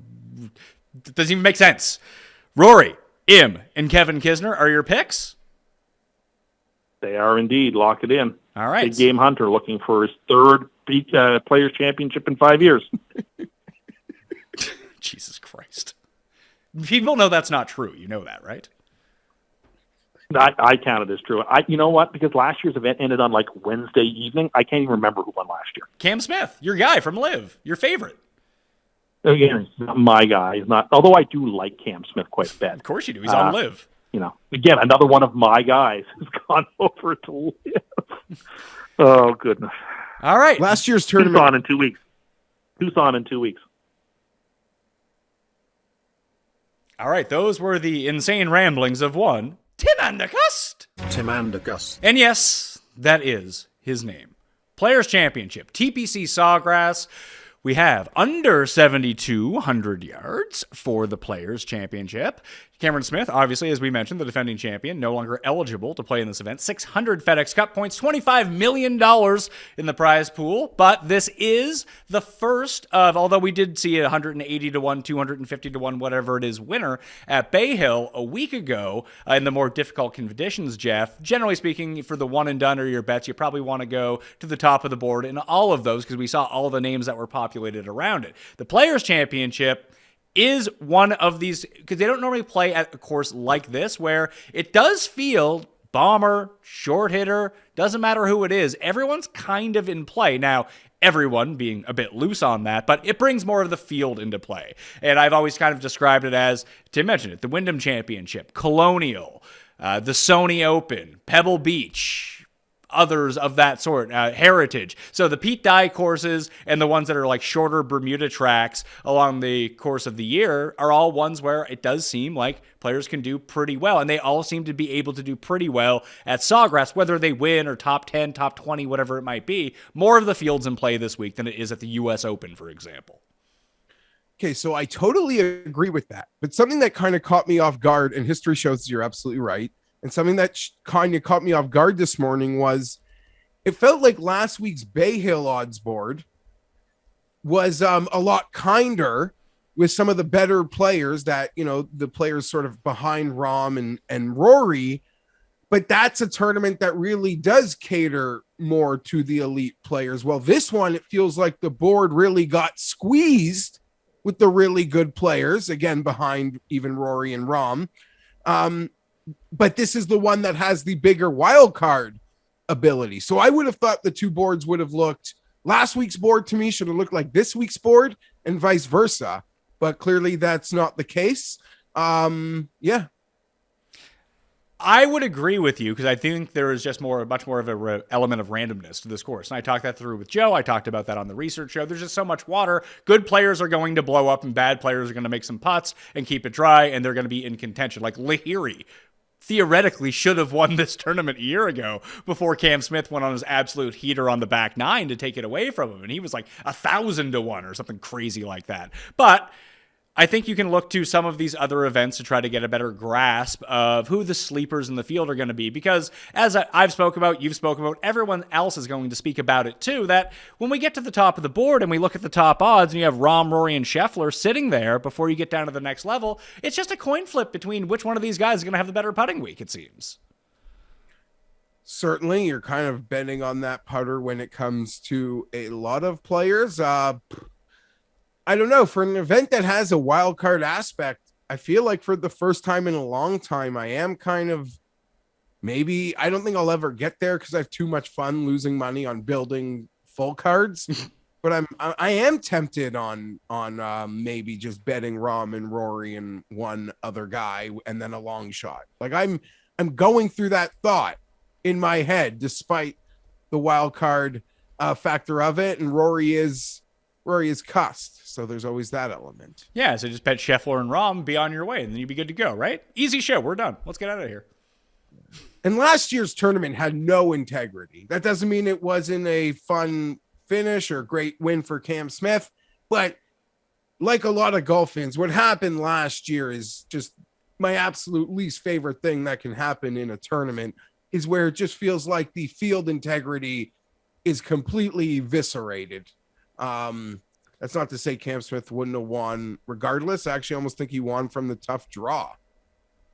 it doesn't even make sense. Rory, Im, and Kevin Kisner are your picks? They are indeed. Lock it in. All right. Big Game Hunter looking for his third Players' Championship in 5 years. Jesus Christ. People know that's not true. You know that, right? I count it as true. You know what? Because last year's event ended on Wednesday evening. I can't even remember who won last year. Cam Smith, your guy from Live, your favorite. Again, he's not my guy. He's not. Although I do like Cam Smith quite a bit. Of course you do. He's on Live. Again, another one of my guys has gone over to Live. Oh goodness. All right. Last year's tournament. Tucson in 2 weeks. All right. Those were the insane ramblings of one Tim Andercust. And yes, that is his name. Players Championship, TPC Sawgrass. We have under 7,200 yards for the Players Championship. Cameron Smith, obviously, as we mentioned, the defending champion, no longer eligible to play in this event. 600 FedEx Cup points, $25 million in the prize pool. But this is the first of, although we did see a 180 to 1, 250 to 1, whatever it is, winner at Bay Hill a week ago in the more difficult conditions, Jeff. Generally speaking, for the one and done or your bets, you probably want to go to the top of the board in all of those because we saw all the names that were populated around it. The Players Championship is one of these, because they don't normally play at a course like this, where it does feel bomber, short hitter, doesn't matter who it is, everyone's kind of in play. Now, everyone being a bit loose on that, but it brings more of the field into play. And I've always kind of described it as, Tim mentioned it, the Wyndham Championship, Colonial, the Sony Open, Pebble Beach, others of that sort, Heritage. So the Pete Dye courses and the ones that are shorter Bermuda tracks along the course of the year are all ones where it does seem like players can do pretty well. And they all seem to be able to do pretty well at Sawgrass, whether they win or top 10, top 20, whatever it might be. More of the field's in play this week than it is at the U.S. Open, for example. Okay, so I totally agree with that. But something that kind of caught me off guard, and history shows you're absolutely right, and something that kind of caught me off guard this morning was it felt like last week's Bay Hill odds board was a lot kinder with some of the better players that, the players sort of behind Rahm and Rory. But that's a tournament that really does cater more to the elite players. Well, this one, it feels like the board really got squeezed with the really good players, again, behind even Rory and Rahm. But this is the one that has the bigger wild card ability. So I would have thought the two boards would have looked, last week's board to me should have looked like this week's board and vice versa. But clearly that's not the case. Yeah. I would agree with you because I think there is just much more of an element of randomness to this course. And I talked that through with Joe. I talked about that on the research show. There's just so much water. Good players are going to blow up and bad players are going to make some putts and keep it dry, and they're going to be in contention. Like Lahiri theoretically should have won this tournament a year ago before Cam Smith went on his absolute heater on the back nine to take it away from him. And he was like 1,000 to 1 or something crazy like that. But I think you can look to some of these other events to try to get a better grasp of who the sleepers in the field are going to be. Because as I've spoke about, you've spoken about, everyone else is going to speak about it too, that when we get to the top of the board and we look at the top odds and you have Rahm, Rory, and Scheffler sitting there before you get down to the next level, it's just a coin flip between which one of these guys is going to have the better putting week, it seems. Certainly, you're kind of betting on that putter when it comes to a lot of players. I don't know, for an event that has a wild card aspect, I feel like for the first time in a long time, I am kind of maybe, I don't think I'll ever get there because I have too much fun losing money on building full cards. But I am tempted on maybe just betting Rahm and Rory and one other guy and then a long shot. Like I'm going through that thought in my head, despite the wild card factor of it. And Rory is CUST. So there's always that element. Yeah, so just bet Scheffler and Rahm, be on your way, and then you'd be good to go, right? Easy show. We're done. Let's get out of here. And last year's tournament had no integrity. That doesn't mean it wasn't a fun finish or a great win for Cam Smith. But like a lot of golf fans, what happened last year is just my absolute least favorite thing that can happen in a tournament, is where it just feels like the field integrity is completely eviscerated. That's not to say Cam Smith wouldn't have won regardless. I actually almost think he won from the tough draw.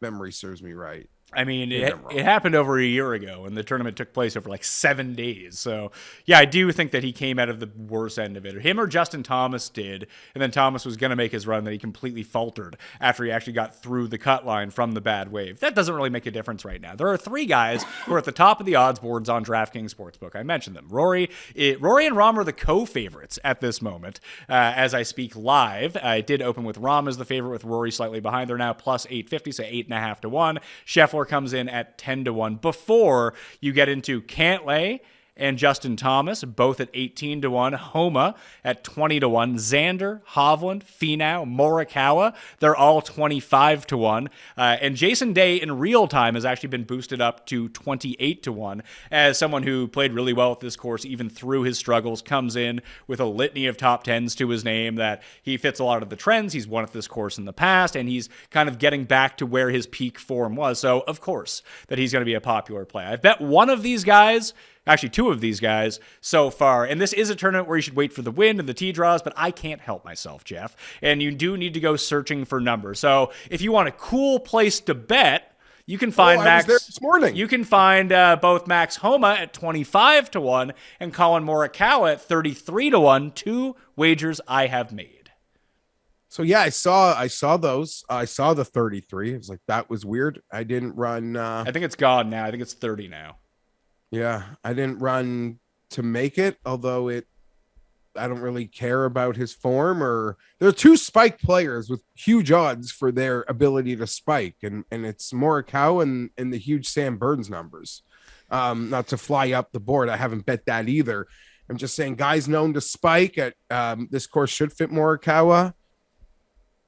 Memory serves me right. I mean, it happened over a year ago, and the tournament took place over like 7 days. So, yeah, I do think that he came out of the worst end of it. Him or Justin Thomas did, and then Thomas was going to make his run that he completely faltered after he actually got through the cut line from the bad wave. That doesn't really make a difference right now. There are 3 guys who are at the top of the odds boards on DraftKings Sportsbook. I mentioned them. Rory and Rahm are the co-favorites at this moment as I speak live. I did open with Rahm as the favorite, with Rory slightly behind. They're now plus 850, so 8.5 to 1. Scheffler comes in at 10 to 1 before you get into Cantlay and Justin Thomas, both at 18 to 1. Homa at 20 to 1. Xander, Hovland, Finau, Morikawa, they're all 25 to 1. And Jason Day in real time has actually been boosted up to 28 to 1 as someone who played really well at this course, even through his struggles, comes in with a litany of top 10s to his name, that he fits a lot of the trends. He's won at this course in the past, and he's kind of getting back to where his peak form was. So, of course, that he's going to be a popular play. I've bet one of these guys, actually 2 of these guys so far. And this is a tournament where you should wait for the wind and the tee draws, but I can't help myself, Geoff. And you do need to go searching for numbers. So if you want a cool place to bet, you can find Max. I was there this morning. You can find both Max Homa at 25 to 1 and Colin Morikawa at 33 to 1. 2 wagers I have made. So yeah, I saw those. I saw the 33. I was like, that was weird. I didn't run. I think it's gone now. I think it's 30 now. Yeah, I didn't run to make it, although I don't really care about his form. Or there are 2 spike players with huge odds for their ability to spike, and it's Morikawa and the huge Sam Burns numbers. Not to fly up the board, I haven't bet that either. I'm just saying guys known to spike at this course should fit Morikawa.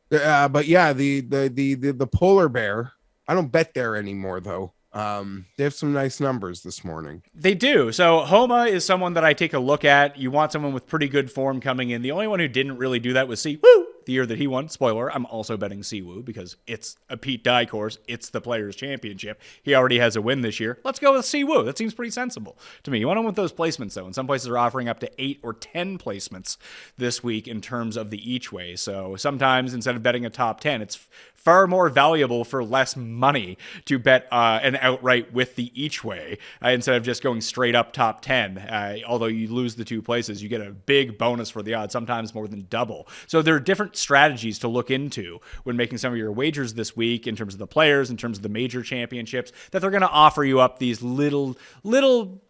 But yeah, the polar bear, I don't bet there anymore though. They have some nice numbers this morning. They do. So Homa is someone that I take a look at. You want someone with pretty good form coming in. The only one who didn't really do that was Siwoo the year that he won. Spoiler, I'm also betting Siwoo because it's a Pete Dye course. It's the Players' Championship. He already has a win this year. Let's go with Siwoo. That seems pretty sensible to me. You want him with those placements, though. And some places are offering up to 8 or 10 placements this week in terms of the each way. So sometimes instead of betting a top 10, it's far more valuable for less money to bet an outright with the each way instead of just going straight up top 10. Although you lose the 2 places, you get a big bonus for the odds, sometimes more than double. So there are different strategies to look into when making some of your wagers this week in terms of the players, in terms of the major championships, that they're going to offer you up these little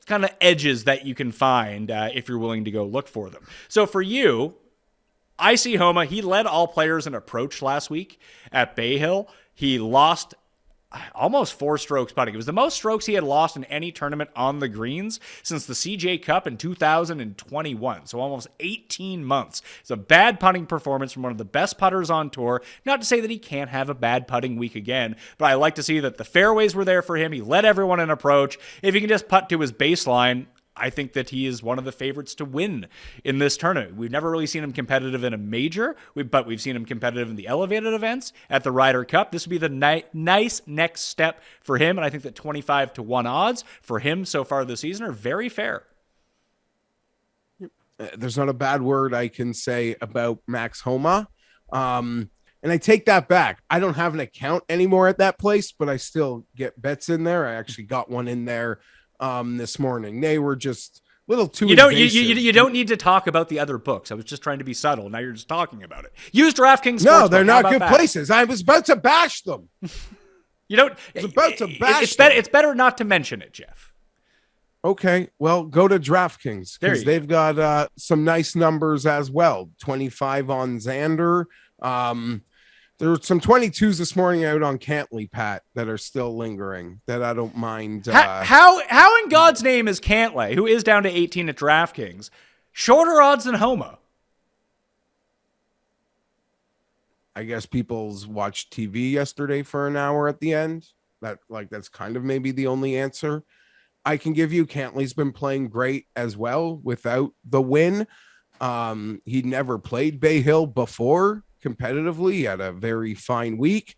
kind of edges that you can find if you're willing to go look for them. So for you, I see Homa. He led all players in approach last week at Bay Hill. He lost almost 4 strokes putting. It was the most strokes he had lost in any tournament on the greens since the CJ Cup in 2021. So almost 18 months. It's a bad putting performance from one of the best putters on tour. Not to say that he can't have a bad putting week again, but I like to see that the fairways were there for him. He led everyone in approach. If he can just putt to his baseline, I think that he is one of the favorites to win in this tournament. We've never really seen him competitive in a major, but we've seen him competitive in the elevated events at the Ryder Cup. This would be the nice next step for him, and I think that 25-1 odds for him so far this season are very fair. There's not a bad word I can say about Max Homa. And I take that back. I don't have an account anymore at that place, but I still get bets in there. I actually got one in there this morning. They were just a little too invasive. You don't need to talk about the other books. I was just trying to be subtle. Now you're just talking about it. Use DraftKings. No, they're not good places. I was about to bash them. You don't. I was about to bash them. It's better not to mention it, Geoff. Okay, well, go to DraftKings because they've got some nice numbers as well. 25 on Xander. There were some 22s this morning out on Cantley, Pat, that are still lingering that I don't mind. How in God's name is Cantley, who is down to 18 at DraftKings, shorter odds than Homa? I guess people's watched TV yesterday for an hour at the end. That's kind of maybe the only answer I can give you. Cantley's been playing great as well without the win. He'd never played Bay Hill before competitively. He had a very fine week.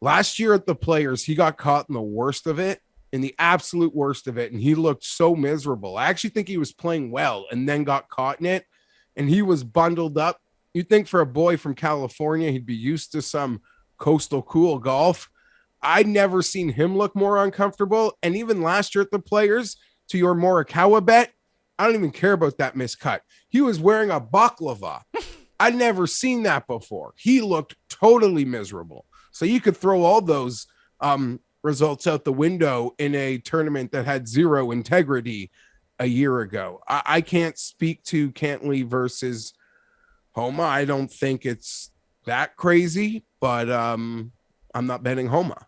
Last year at the Players, he got caught in the worst of it, in the absolute worst of it, and he looked so miserable. I actually think he was playing well and then got caught in it, and he was bundled up. You'd think for a boy from California, he'd be used to some coastal cool golf. I'd never seen him look more uncomfortable. And even last year at the Players, to your Morikawa bet, I don't even care about that miscut. He was wearing a baklava. I'd never seen that before. He looked totally miserable. So you could throw all those results out the window in a tournament that had zero integrity a year ago. I can't speak to Cantley versus Homa. I don't think it's that crazy, but I'm not betting Homa.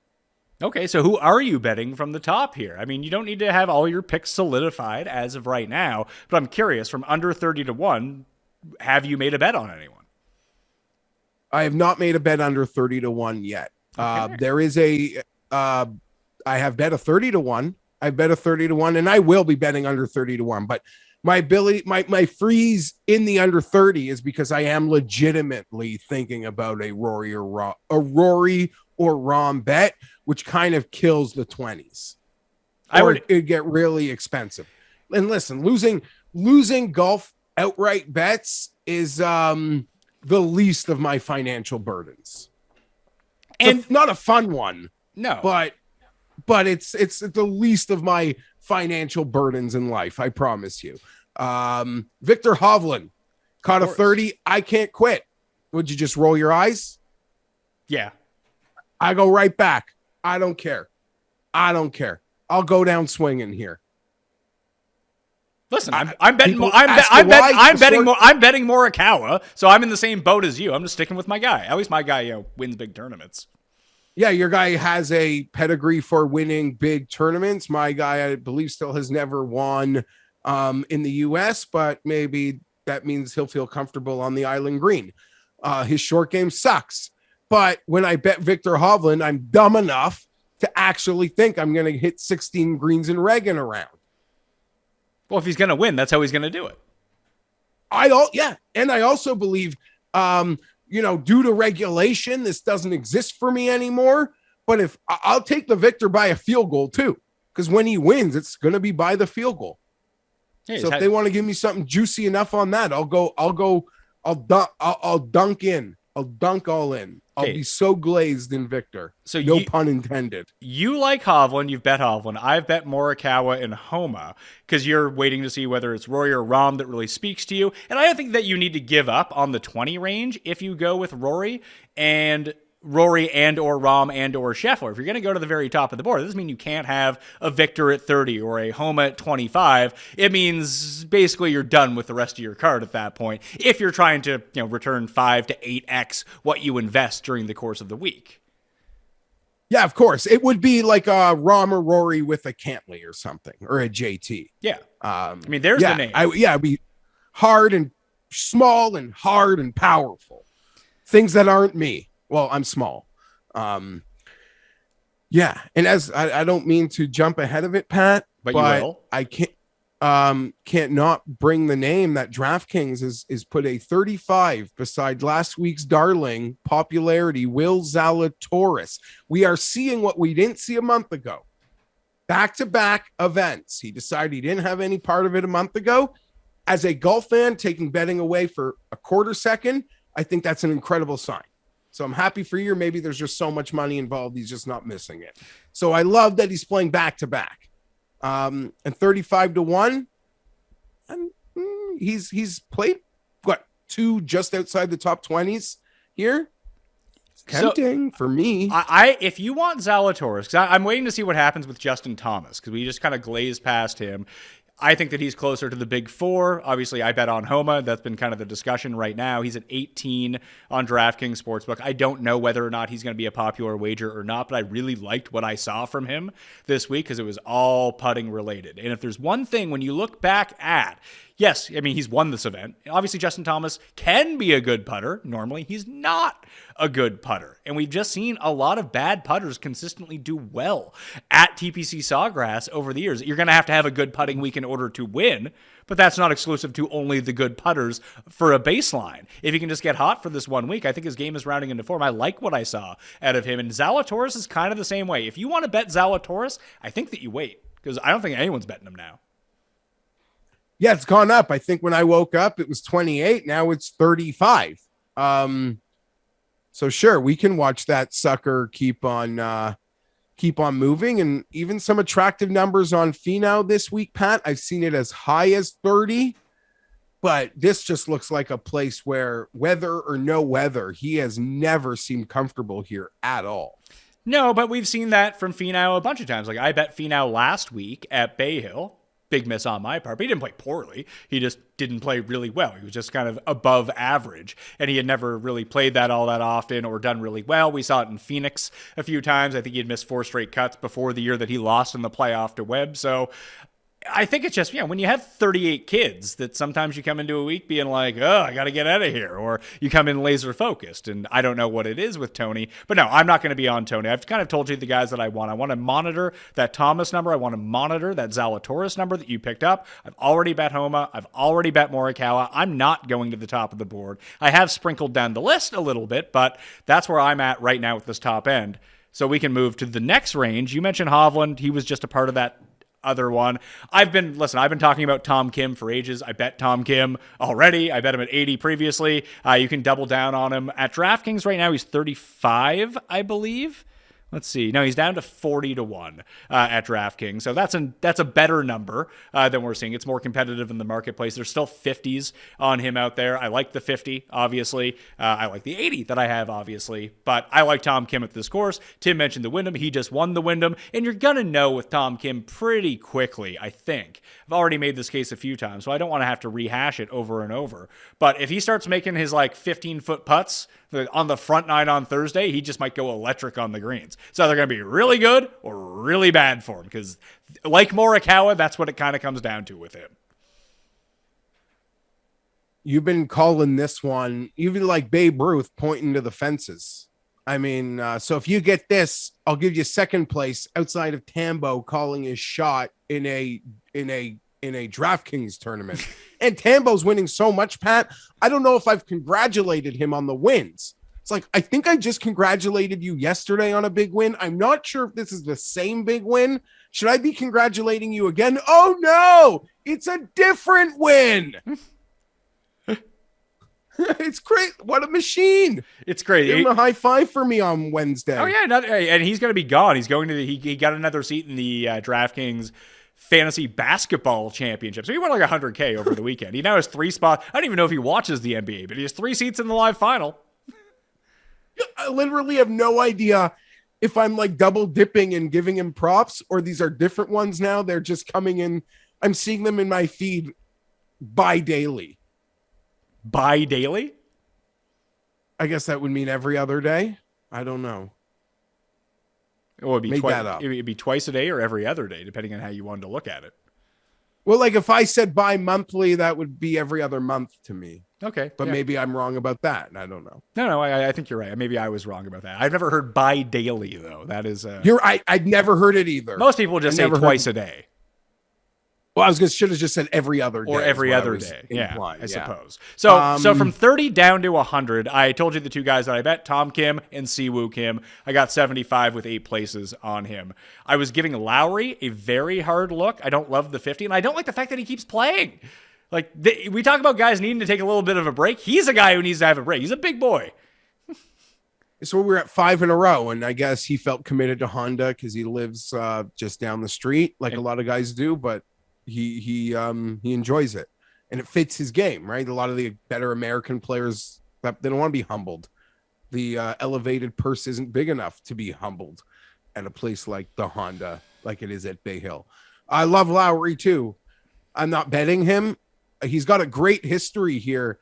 Okay, so who are you betting from the top here? I mean, you don't need to have all your picks solidified as of right now, but I'm curious, from under 30-1, have you made a bet on anyone? I have not made a bet under 30-1 yet. Okay. There is I have bet a 30-1. I bet a 30-1, and I will be betting under 30-1, but my ability, my freeze in the under 30 is because I am legitimately thinking about a Rory or Rahm bet, which kind of kills the 20s. It'd get really expensive. And listen, losing golf outright bets is the least of my financial burdens. And not a fun one. No. But it's the least of my financial burdens in life, I promise you. Victor Hovland caught a 30. I can't quit. Would you just roll your eyes? Yeah. I go right back. I don't care. I'll go down swinging here. Listen, I'm betting Morikawa, so I'm in the same boat as you. I'm just sticking with my guy. At least my guy, wins big tournaments. Yeah, your guy has a pedigree for winning big tournaments. My guy, I believe, still has never won in the U.S., but maybe that means he'll feel comfortable on the Island Green. His short game sucks. But when I bet Victor Hovland, I'm dumb enough to actually think I'm going to hit 16 greens in Reagan around. Well, if he's going to win, that's how he's going to do it. And I also believe, due to regulation, this doesn't exist for me anymore. But if I'll take the victor by a field goal too, because when he wins, it's going to be by the field goal. Yeah, so if they want to give me something juicy enough on that, I'll dunk in. I'll dunk all in. I'll be so glazed in Victor. So no pun intended. You like Hovland. You've bet Hovland. I've bet Morikawa and Homa because you're waiting to see whether it's Rory or Rahm that really speaks to you. And I don't think that you need to give up on the 20 range if you go with Rory and or Rahm and or Scheffler. If you're going to go to the very top of the board, it doesn't mean you can't have a Victor at 30 or a Homa at 25. It means basically you're done with the rest of your card at that point if you're trying to return 5 to 8x what you invest during the course of the week. Yeah, of course. It would be like a Rahm or Rory with a Cantley or something, or a JT. Yeah. There's the name. It'd be hard and small and hard and powerful. Things that aren't me. Well, I'm small. And as I don't mean to jump ahead of it, Pat, but you will. I can't. can't not bring the name that DraftKings is put a 35 beside last week's darling popularity, Will Zalatoris. We are seeing what we didn't see a month ago. Back-to-back events. He decided he didn't have any part of it a month ago. As a golf fan, taking betting away for a quarter second, I think that's an incredible sign. So I'm happy for you. Maybe there's just so much money involved, he's just not missing it. So I love that he's playing back-to-back. And 35-1, he's played, what, 2 just outside the top 20s here? Tempting for me. If you want Zalatoris, because I'm waiting to see what happens with Justin Thomas, because we just kind of glazed past him. I think that he's closer to the big 4. Obviously, I bet on Homa. That's been kind of the discussion right now. He's at 18 on DraftKings Sportsbook. I don't know whether or not he's going to be a popular wager or not, but I really liked what I saw from him this week because it was all putting related. And if there's one thing when you look back at, yes, I mean, he's won this event. Obviously, Justin Thomas can be a good putter. Normally, he's not a good putter. And we've just seen a lot of bad putters consistently do well at TPC Sawgrass over the years. You're going to have a good putting week in order to win, but that's not exclusive to only the good putters for a baseline. If he can just get hot for this 1 week, I think his game is rounding into form. I like what I saw out of him. And Zalatoris is kind of the same way. If you want to bet Zalatoris, I think that you wait because I don't think anyone's betting him now. Yeah, it's gone up. I think when I woke up, it was 28. Now it's 35. So sure, we can watch that sucker keep on moving, and even some attractive numbers on Finau this week, Pat. I've seen it as high as 30, but this just looks like a place where whether or no weather, he has never seemed comfortable here at all. No, but we've seen that from Finau a bunch of times. Like I bet Finau last week at Bay Hill. Big miss on my part, but he didn't play poorly. He just didn't play really well. He was just kind of above average, and he had never really played that all that often or done really well. We saw it in Phoenix a few times. I think he had missed 4 straight cuts before the year that he lost in the playoff to Webb. So I think it's just, when you have 38 kids that sometimes you come into a week being like, oh, I got to get out of here. Or you come in laser focused. And I don't know what it is with Tony. But no, I'm not going to be on Tony. I've kind of told you the guys that I want. I want to monitor that Thomas number. I want to monitor that Zalatoris number that you picked up. I've already bet Homa. I've already bet Morikawa. I'm not going to the top of the board. I have sprinkled down the list a little bit, but that's where I'm at right now with this top end. So we can move to the next range. You mentioned Hovland. He was just a part of that other one. I've been talking about Tom Kim for ages. I bet Tom Kim already. I bet him at 80 previously. You can double down on him at DraftKings right now. He's 35, I believe. Let's see. No, he's down to 40-1 at DraftKings. So that's a better number than we're seeing. It's more competitive in the marketplace. There's still 50s on him out there. I like the 50, obviously. I like the 80 that I have, obviously. But I like Tom Kim at this course. Tim mentioned the Wyndham. He just won the Wyndham. And you're going to know with Tom Kim pretty quickly, I think. I've already made this case a few times, so I don't want to have to rehash it over and over. But if he starts making his 15-foot putts on the front nine on Thursday, he just might go electric on the greens. It's either going to be really good or really bad for him because, like Morikawa, that's what it kind of comes down to with him. You've been calling this one, even like Babe Ruth, pointing to the fences. I mean, so if you get this, I'll give you second place outside of Tambo calling his shot in a DraftKings tournament. And Tambo's winning so much, Pat. I don't know if I've congratulated him on the wins. It's like, I think I just congratulated you yesterday on a big win. I'm not sure if this is the same big win. Should I be congratulating you again? Oh no, it's a different win. It's great. What a machine. It's great. Give him a high five for me on Wednesday. Oh yeah. And he's going to be gone. He's going to he got another seat in the DraftKings Fantasy Basketball Championship. So he won like $100K over the weekend. He now has 3 spots. I don't even know if he watches the NBA, but he has 3 seats in the live final. I literally have no idea if I'm like double dipping and giving him props or these are different ones now. They're just coming in. I'm seeing them in my feed bi-daily. Bi-daily? I guess that would mean every other day. I don't know. Well, it'd be twice a day or every other day, depending on how you wanted to look at it. Well, like if I said bi-monthly, that would be every other month to me. Okay. But maybe I'm wrong about that. I don't know. No, I think you're right. Maybe I was wrong about that. I've never heard bi-daily, though. That is... I'd never heard it either. Most people just say twice a day. Well, I should have just said every other day. Or every is what I other was day. implying, I suppose. So from 30 down to 100, I told you the two guys that I bet, Tom Kim and Siwoo Kim. I got 75 with 8 places on him. I was giving Lowry a very hard look. I don't love the 50, and I don't like the fact that he keeps playing. Like, we talk about guys needing to take a little bit of a break. He's a guy who needs to have a break. He's a big boy. So we're at 5 in a row, and I guess he felt committed to Honda because he lives just down the street, like a lot of guys do, but he enjoys it, and it fits his game, right? A lot of the better American players, they don't want to be humbled. The elevated purse isn't big enough to be humbled at a place like the Honda, like it is at Bay Hill. I love Lowry too. I'm not betting him. He's got a great history here.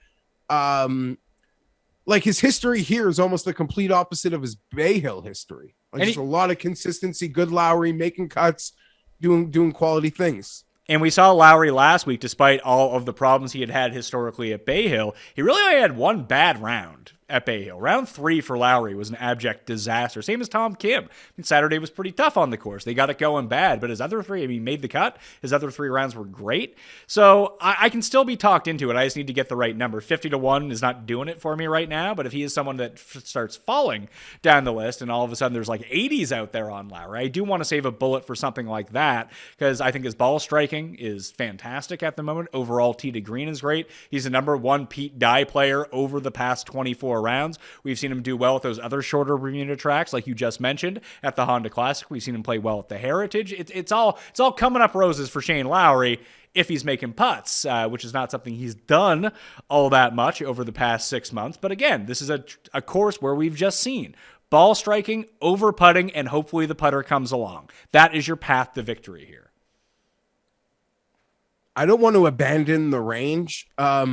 Like his history here is almost the complete opposite of his Bay Hill history. Like there's a lot of consistency, good Lowry, making cuts, doing quality things. And we saw Lowry last week, despite all of the problems he had historically at Bay Hill. He really only had one bad round at Bay Hill. Round 3 for Lowry was an abject disaster. Same as Tom Kim. I mean, Saturday was pretty tough on the course. They got it going bad, but his other 3, he made the cut. His other 3 rounds were great. So I can still be talked into it. I just need to get the right number. 50-1 is not doing it for me right now, but if he is someone that starts falling down the list and all of a sudden there's like 80s out there on Lowry, I do want to save a bullet for something like that because I think his ball striking is fantastic at the moment. Overall, tee to green is great. He's the number 1 Pete Dye player over the past 24 rounds. We've seen him do well at those other shorter Bermuda tracks, like you just mentioned, at the Honda Classic. We've seen him play well at the Heritage. It's all coming up roses for Shane Lowry if he's making putts, which is not something he's done all that much over the past 6 months. But again, this is a course where we've just seen ball striking, over putting, and hopefully the putter comes along. That is your path to victory here. I don't want to abandon the range. I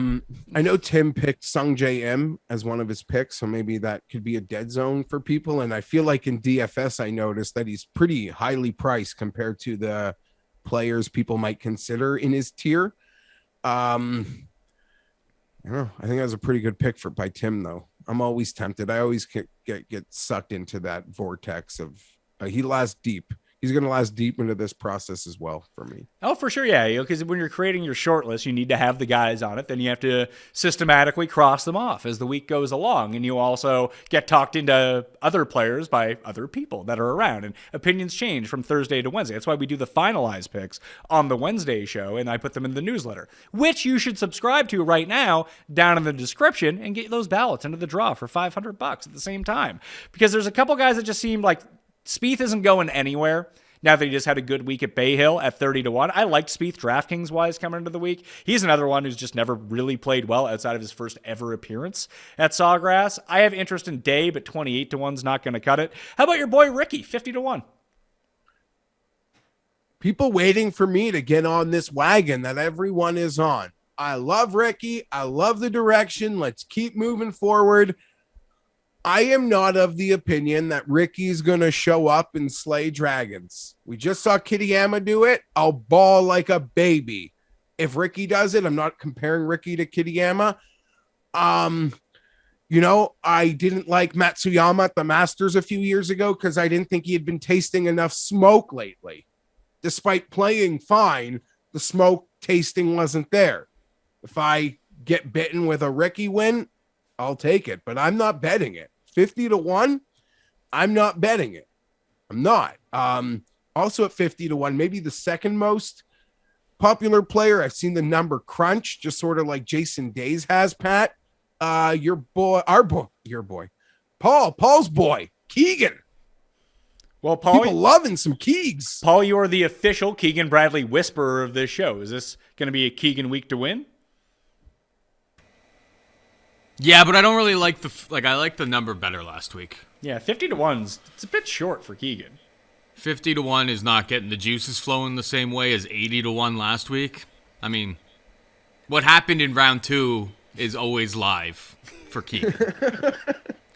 know Tim picked Sung J M as one of his picks, so maybe that could be a dead zone for people. And I feel like in DFS, I noticed that he's pretty highly priced compared to the players people might consider in his tier. I don't know. I think that was a pretty good pick by Tim, though. I'm always tempted. I always get sucked into that vortex of he lasts deep. He's going to last deep into this process as well for me. Oh, for sure, yeah. Because when you're creating your short list, you need to have the guys on it. Then you have to systematically cross them off as the week goes along. And you also get talked into other players by other people that are around. And opinions change from Thursday to Wednesday. That's why we do the finalized picks on the Wednesday show, and I put them in the newsletter, which you should subscribe to right now down in the description and get those ballots into the draw for $500 at the same time. Because there's a couple guys that just seem like Spieth isn't going anywhere now that he just had a good week at Bay Hill at 30-1. I liked Spieth DraftKings-wise coming into the week. He's another one who's just never really played well outside of his first ever appearance at Sawgrass. I have interest in Day, but 28-1's not going to cut it. How about your boy Ricky, 50-1? People waiting for me to get on this wagon that everyone is on. I love Ricky. I love the direction. Let's keep moving forward. I am not of the opinion that Ricky's going to show up and slay dragons. We just saw Kitayama do it. I'll bawl like a baby. If Ricky does it, I'm not comparing Ricky to Kitayama. I didn't like Matsuyama at the Masters a few years ago because I didn't think he had been tasting enough smoke lately. Despite playing fine, the smoke tasting wasn't there. If I get bitten with a Ricky win, I'll take it, but I'm not betting it. 50-1, I'm not betting it. I'm not. Also at 50-1, maybe the second most popular player. I've seen the number crunch, just sort of like Jason Days has, Pat. Paul's boy, Keegan. Well, Paul, people loving some Keegs. Paul, you are the official Keegan Bradley whisperer of this show. Is this going to be a Keegan week to win? Yeah, but I don't really like I like the number better last week. Yeah, 50-1's it's a bit short for Keegan. 50-1 is not getting the juices flowing the same way as 80-1 last week. I mean, what happened in round 2 is always live for Keegan.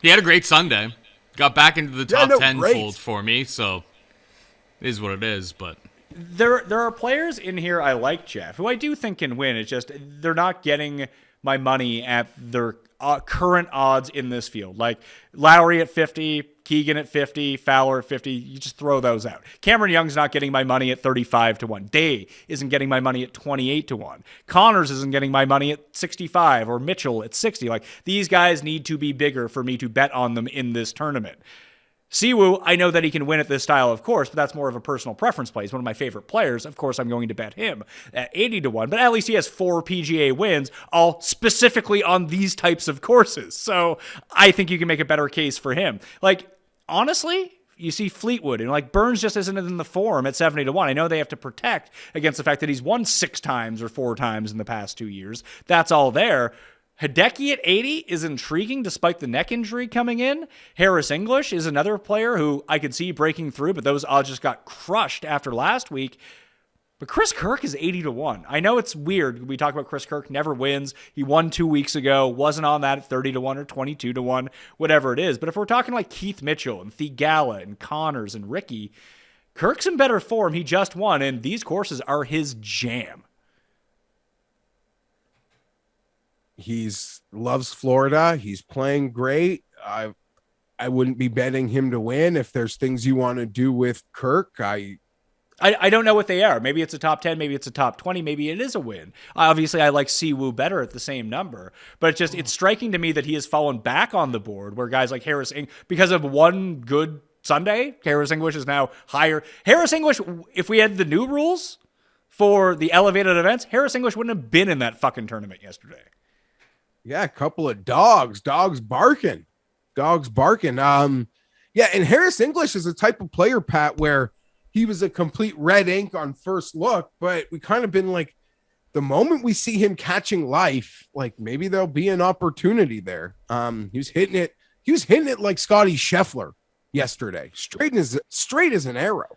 He had a great Sunday. Got back into the top 10 fold for me, so it is what it is, but there are players in here I like, Jeff, who I do think can win. It's just they're not getting my money at their current odds in this field. Like Lowry at 50, Keegan at 50, Fowler at 50. You just throw those out. Cameron Young's not getting my money at 35 to 1. Day isn't getting my money at 28 to 1. Connors isn't getting my money at 65 or Mitchell at 60. Like, these guys need to be bigger for me to bet on them in this tournament. Siwoo, I know that he can win at this style, of course, but that's more of a personal preference play. He's one of my favorite players. Of course, I'm going to bet him at 80 to 1, but at least he has 4 PGA wins, all specifically on these types of courses. So I think you can make a better case for him. Like, honestly, you see Fleetwood, and like Burns just isn't in the form at 70 to 1. I know they have to protect against the fact that he's won 6 times or 4 times in the past 2 years. That's all there. Hideki at 80 is intriguing despite the neck injury coming in. Harris English is another player who I could see breaking through, but those odds just got crushed after last week. But Chris Kirk is 80 to 1. I know it's weird. We talk about Chris Kirk never wins. He won 2 weeks ago, wasn't on that at 30 to 1 or 22 to 1, whatever it is. But if we're talking like Keith Mitchell and Theegala and Connors and Ricky, Kirk's in better form. He just won, and these courses are his jam. He's loves Florida. He's playing great. I wouldn't be betting him to win. If there's things you want to do with Kirk, I don't know what they are. Maybe it's a top 10, maybe it's a top 20, maybe it is a win. Obviously, I like Siwoo better at the same number, but it's striking to me that he has fallen back on the board where guys like Harris, because of one good Sunday, Harris English is now higher. Harris English, if we had the new rules for the elevated events, Harris English wouldn't have been in that fucking tournament yesterday. Yeah, a couple of dogs barking. Yeah, and Harris English is a type of player, Pat, where he was a complete red ink on first look, but we kind of been like, the moment we see him catching life, like maybe there'll be an opportunity there. He was hitting it like Scotty Scheffler yesterday, straight as an arrow.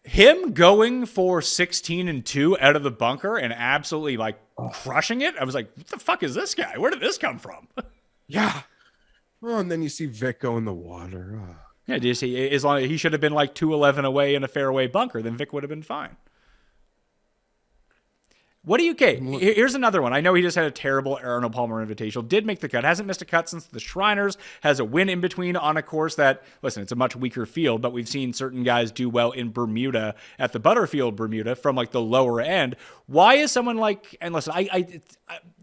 Him going for 16 and 2 out of the bunker and absolutely like crushing it. I was like, what the fuck is this guy? Where did this come from? Yeah. Oh, and then you see Vic go in the water. Oh. Yeah, do you see? As long as he should have been like 211 away in a fairway bunker, then Vic would have been fine. What do you get? Here's another one. I know he just had a terrible Arnold Palmer Invitational. Did make the cut. Hasn't missed a cut since the Shriners. Has a win in between on a course that, listen, it's a much weaker field, but we've seen certain guys do well in Bermuda at the Butterfield Bermuda from like the lower end. Why is someone like, and listen, this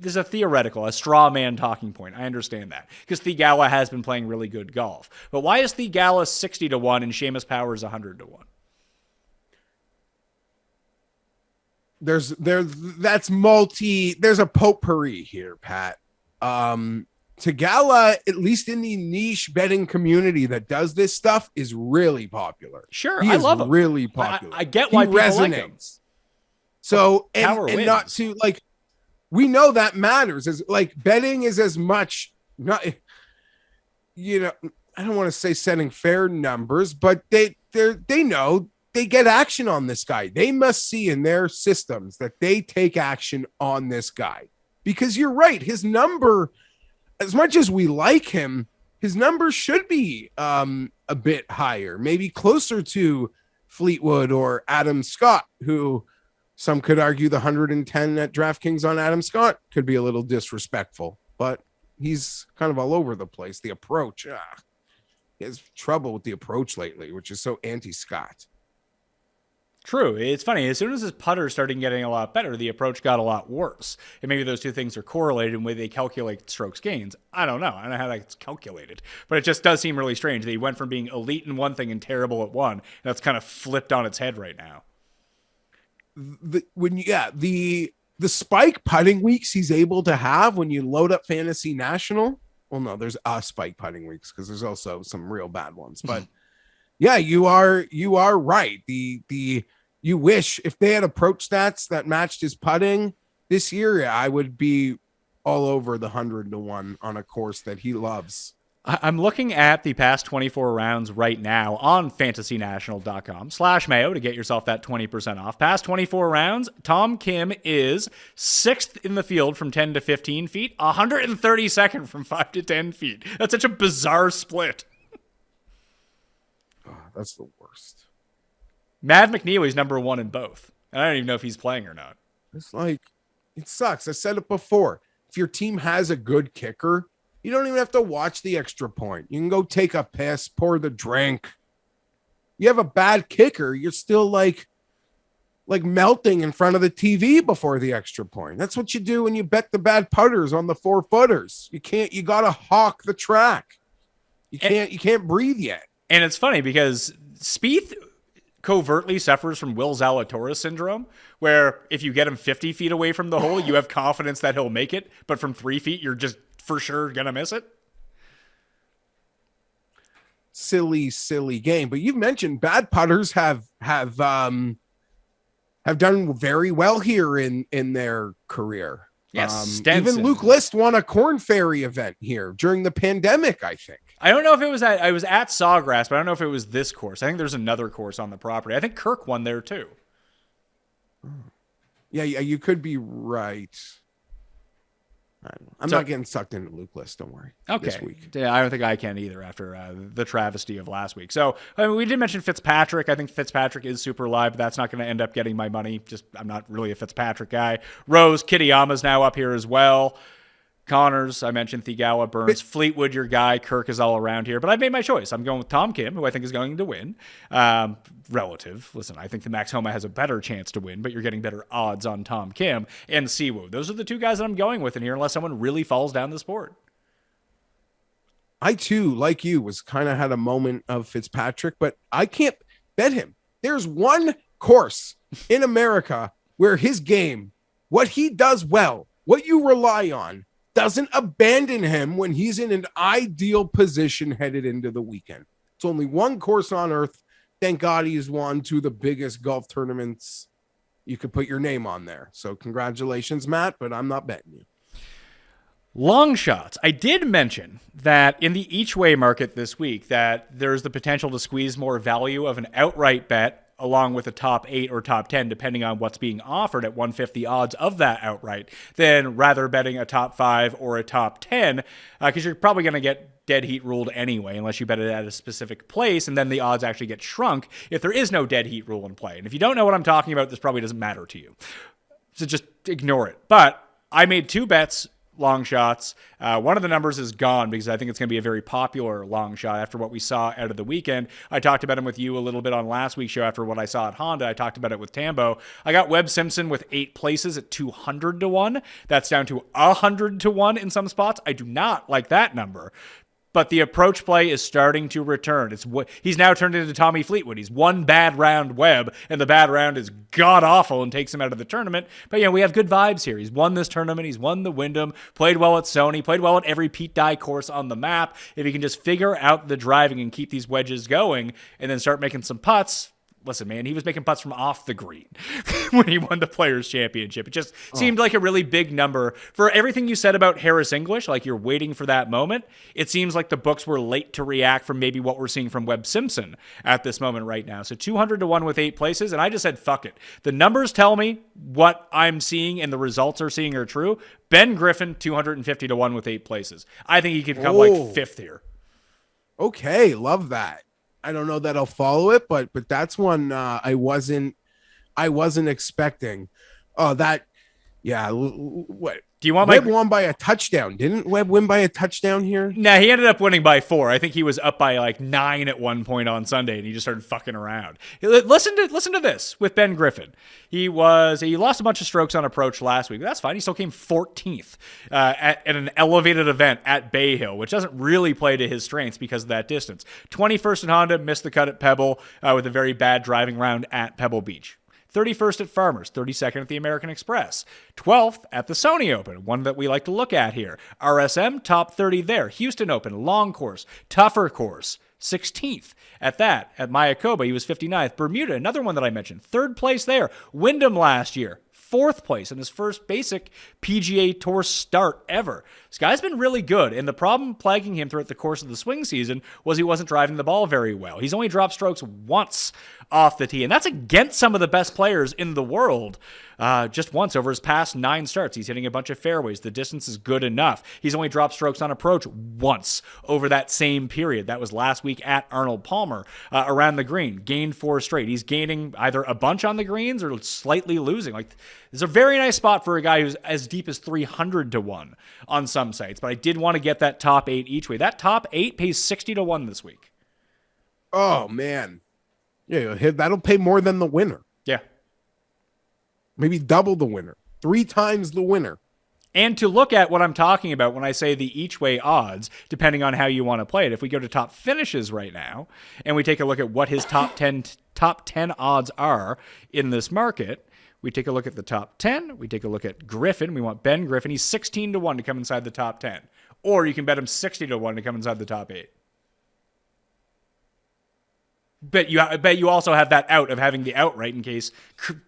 is a theoretical, a straw man talking point. I understand that because Theegala has been playing really good golf. But why is Theegala 60 to 1 and Seamus Powers 100 to 1? There's a potpourri here, Pat. Theegala, at least in the niche betting community that does this stuff, is really popular. Sure, I love him. Really popular. I get why people like him. So and not to like, we know that matters. Is like betting is as much not, you know, I don't want to say setting fair numbers, but they know. They get action on this guy. They must see in their systems that they take action on this guy, because you're right. His number, as much as we like him, his number should be a bit higher, maybe closer to Fleetwood or Adam Scott, who some could argue the 110 at DraftKings on Adam Scott could be a little disrespectful, but he's kind of all over the place. The approach, he has trouble with the approach lately, which is so anti-Scott. True. It's funny. As soon as his putter started getting a lot better, the approach got a lot worse. And maybe those two things are correlated in the way they calculate strokes gains. I don't know. I don't know how that's calculated. But it just does seem really strange that he went from being elite in one thing and terrible at one. And that's kind of flipped on its head right now. The spike putting weeks he's able to have when you load up Fantasy National. Well, no, there's spike putting weeks because there's also some real bad ones. But yeah, you are right. You wish if they had approach stats that matched his putting this year, I would be all over the 100 to 1 on a course that he loves. I'm looking at the past 24 rounds right now on fantasynational.com/Mayo to get yourself that 20% off. Past 24 rounds, Tom Kim is 6th in the field from 10 to 15 feet, 132nd from 5 to 10 feet. That's such a bizarre split. Oh, that's the worst. Matt McNeely's number 1 in both. And I don't even know if he's playing or not. It's like, it sucks. I said it before. If your team has a good kicker, You don't even have to watch the extra point. You can go take a piss, pour the drink. You have a bad kicker, you're still like melting in front of the TV before the extra point. That's what you do when you bet the bad putters on the 4-footers. You gotta hawk the track. You can't breathe yet. And it's funny because Spieth covertly suffers from Will Zalatoris syndrome, where if you get him 50 feet away from the hole, you have confidence that he'll make it, but from 3 feet, you're just for sure gonna miss it. Silly game. But you've mentioned bad putters have done very well here in their career. Yes, even Luke List won a Corn Ferry event here during the pandemic, I think. I don't know if it was I was at Sawgrass, but I don't know if it was this course. I think there's another course on the property. I think Kirk won there too. Yeah, you could be right. I'm not getting sucked into Luke List. Don't worry. Okay. This week. Yeah, I don't think I can either after the travesty of last week. So we did mention Fitzpatrick. I think Fitzpatrick is super live, but that's not going to end up getting my money. I'm not really a Fitzpatrick guy. Rose, Kitayama's now up here as well. Connors, I mentioned Thigawa, Burns, Fleetwood, your guy. Kirk is all around here, but I've made my choice. I'm going with Tom Kim, who I think is going to win. Relative. Listen, I think the Max Homa has a better chance to win, but you're getting better odds on Tom Kim and Siwoo. Those are the two guys that I'm going with in here, unless someone really falls down the sport. I too, like you, was kind of had a moment of Fitzpatrick, but I can't bet him. There's one course in America where his game, what he does well, what you rely on, doesn't abandon him when he's in an ideal position headed into the weekend. It's only one course on earth. Thank God he's won two of the biggest golf tournaments you could put your name on there. So congratulations, Matt, but I'm not betting you. Long shots. I did mention that in the each way market this week that there's the potential to squeeze more value of an outright bet along with a top 8 or top 10, depending on what's being offered at 150 odds of that outright, than rather betting a top 5 or a top 10, because you're probably going to get dead heat ruled anyway, unless you bet it at a specific place, and then the odds actually get shrunk if there is no dead heat rule in play. And if you don't know what I'm talking about, this probably doesn't matter to you. So just ignore it. But I made 2 bets, long shots. One of the numbers is gone because I think it's going to be a very popular long shot after what we saw out of the weekend. I talked about him with you a little bit on last week's show after what I saw at Honda. I talked about it with Tambo. I got Webb Simpson with 8 places at 200 to 1. That's down to 100 to 1 in some spots. I do not like that number. But the approach play is starting to return. He's now turned into Tommy Fleetwood. He's one bad round Webb, and the bad round is god-awful and takes him out of the tournament. But, we have good vibes here. He's won this tournament. He's won the Wyndham, played well at Sony, played well at every Pete Dye course on the map. If he can just figure out the driving and keep these wedges going and then start making some putts. Listen, man, he was making putts from off the green when he won the Players' Championship. It just seemed like a really big number. For everything you said about Harris English, like you're waiting for that moment, it seems like the books were late to react from maybe what we're seeing from Webb Simpson at this moment right now. So 200 to 1 with 8 places, and I just said, fuck it. The numbers tell me what I'm seeing and the results are seeing are true. Ben Griffin, 250 to 1 with 8 places. I think he could come like 5th here. Okay, love that. I don't know that I'll follow it, but that's one I wasn't expecting. What? Do you want Webb won by a touchdown? Didn't Webb win by a touchdown here? Nah, he ended up winning by 4. I think he was up by like 9 at one point on Sunday, and he just started fucking around. Listen to this with Ben Griffin. He lost a bunch of strokes on approach last week, but that's fine. He still came 14th at an elevated event at Bay Hill, which doesn't really play to his strengths because of that distance. 21st at Honda, missed the cut at Pebble with a very bad driving round at Pebble Beach. 31st at Farmers, 32nd at the American Express, 12th at the Sony Open, one that we like to look at here. RSM, top 30 there. Houston Open, long course, tougher course, 16th at that. At Mayakoba, he was 59th. Bermuda, another one that I mentioned, 3rd place there. Wyndham last year, 4th place in his first basic PGA Tour start ever. This guy's been really good, and the problem plaguing him throughout the course of the swing season was he wasn't driving the ball very well. He's only dropped strokes once off the tee, and that's against some of the best players in the world. just once over his past 9 starts. He's hitting a bunch of fairways. The distance is good enough. He's only dropped strokes on approach once over that same period. That was last week at Arnold Palmer around the green. Gained 4 straight. He's gaining either a bunch on the greens or slightly losing. Like, it's a very nice spot for a guy who's as deep as 300 to 1 on some sites. But I did want to get that top 8 each way. That top 8 pays 60 to 1 this week. Oh, man. Yeah, that'll pay more than the winner. Yeah. Maybe double the winner. 3 times the winner. And to look at what I'm talking about when I say the each way odds, depending on how you want to play it, if we go to top finishes right now and we take a look at what his top 10 odds are in this market, we take a look at the top 10. We take a look at Griffin. We want Ben Griffin. He's 16 to 1 to come inside the top 10. Or you can bet him 60 to 1 to come inside the top 8. But you also have that out of having the outright in case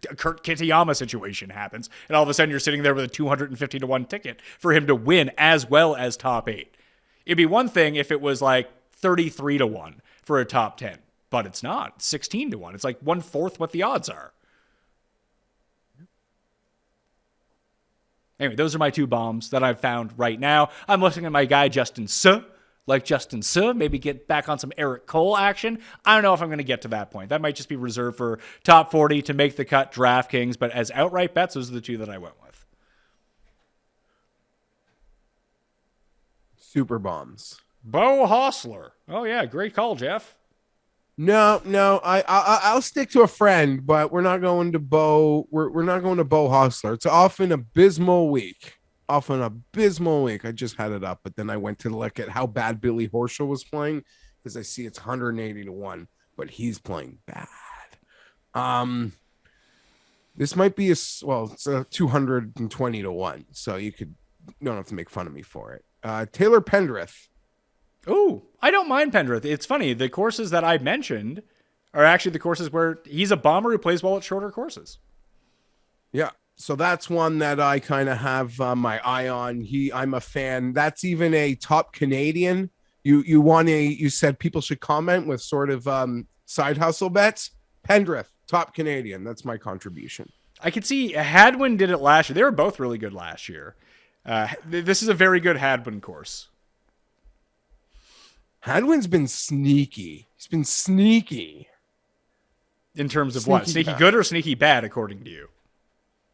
a Kurt Kitayama situation happens, and all of a sudden you're sitting there with a 250 to 1 ticket for him to win as well as top 8. It'd be one thing if it was like 33 to 1 for a top 10, but it's not. It's 16 to 1. It's like 1/4 what the odds are. Anyway, those are my 2 bombs that I've found right now. I'm looking at my guy Justin Suh. Like Justin Suh, maybe get back on some Eric Cole action. I don't know if I'm going to get to that point. That might just be reserved for top 40 to make the cut DraftKings, but as outright bets, those are the 2 that I went with. Super bombs. Bo Hostler. Oh, yeah, great call, Jeff. No, I'll stick to a friend, but we're not going to Bo. We're not going to Bo Hostler. It's often abysmal week. I just had it up, but then I went to look at how bad Billy Horschel was playing because I see it's 180 to 1, but he's playing bad. This might be it's a 220 to 1, so you don't have to make fun of me for it. Taylor Pendrith. Ooh, I don't mind Pendrith. It's funny. The courses that I mentioned are actually the courses where he's a bomber who plays well at shorter courses. Yeah. So that's one that I kind of have my eye on. I'm a fan. That's even a top Canadian. You said people should comment with sort of side hustle bets. Pendrith, top Canadian. That's my contribution. I could see Hadwin did it last year. They were both really good last year. This is a very good Hadwin course. Hadwin's been sneaky. He's been sneaky. In terms of what? Sneaky good or sneaky bad, according to you?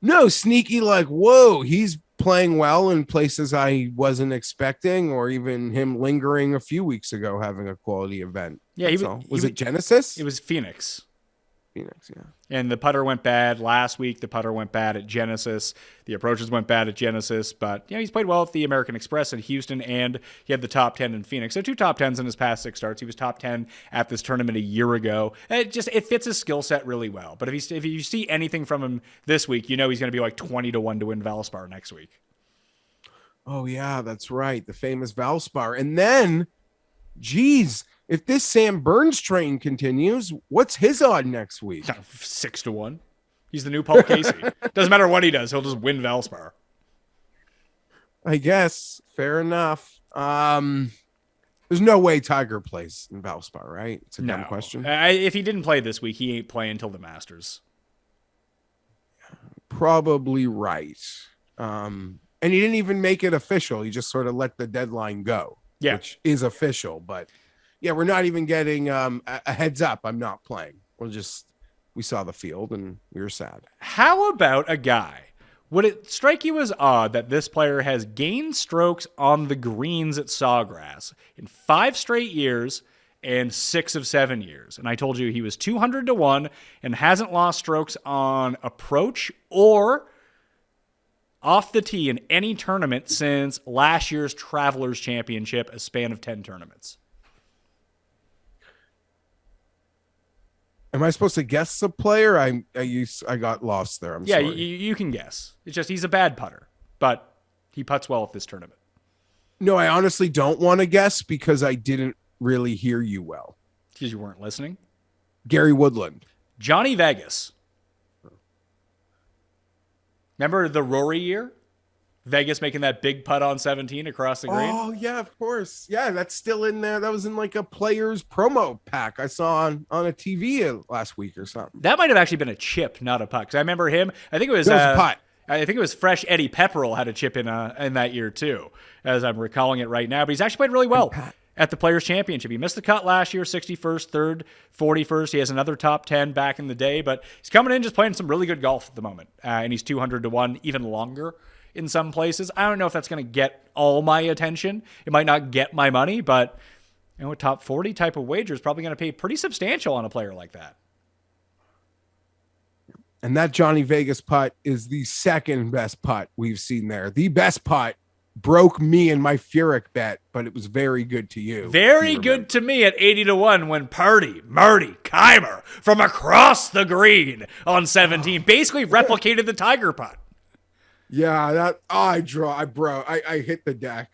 No, sneaky like, whoa, he's playing well in places I wasn't expecting, or even him lingering a few weeks ago having a quality event. Yeah, was it Genesis? It was Phoenix. Phoenix, yeah. And the putter went bad last week. The putter went bad at Genesis. The approaches went bad at Genesis. But, he's played well at the American Express in Houston, and he had the top 10 in Phoenix. So 2 top 10s in his past 6 starts. He was top 10 at this tournament a year ago. It fits his skill set really well. But if you see anything from him this week, he's going to be like 20 to 1 to win Valspar next week. Oh, yeah, that's right. The famous Valspar. And then, geez, if this Sam Burns train continues, what's his odd next week? 6 to 1. He's the new Paul Casey. Doesn't matter what he does, he'll just win Valspar. I guess. Fair enough. There's no way Tiger plays in Valspar, right? It's a dumb question. If he didn't play this week, he ain't playing until the Masters. Probably right. And he didn't even make it official. He just sort of let the deadline go, which is official, but yeah, we're not even getting a heads up. I'm not playing. We saw the field and we were sad. How about a guy? Would it strike you as odd that this player has gained strokes on the greens at Sawgrass in 5 straight years and 6 of 7 years? And I told you he was 200 to 1 and hasn't lost strokes on approach or off the tee in any tournament since last year's Travelers Championship, a span of 10 tournaments. Am I supposed to guess the player? I got lost there. I'm sorry. You can guess. It's just he's a bad putter, but he putts well at this tournament. No, I honestly don't want to guess because I didn't really hear you well. Because you weren't listening? Gary Woodland. Johnny Vegas. Remember the Rory year? Vegas making that big putt on 17 across the green. Oh yeah, of course. Yeah, that's still in there. That was in like a player's promo pack I saw on a TV last week or something. That might have actually been a chip, not a putt. Because I remember him. I think it was a putt. I think it was fresh Eddie Pepperell had a chip in that year too, as I'm recalling it right now. But he's actually played really well at the Players Championship. He missed the cut last year, 61st, 3rd, 41st. He has another top 10 back in the day, but he's coming in just playing some really good golf at the moment. And he's 200-1, even longer in some places. I don't know if that's going to get all my attention. It might not get my money, but a top 40 type of wager is probably going to pay pretty substantial on a player like that. And that Johnny Vegas putt is the second best putt we've seen there. The best putt broke me in my Furyk bet, but it was very good to you. Very good to me at 80-1 when Marty Keimer from across the green on 17 basically replicated the Tiger putt. Yeah, that I hit the deck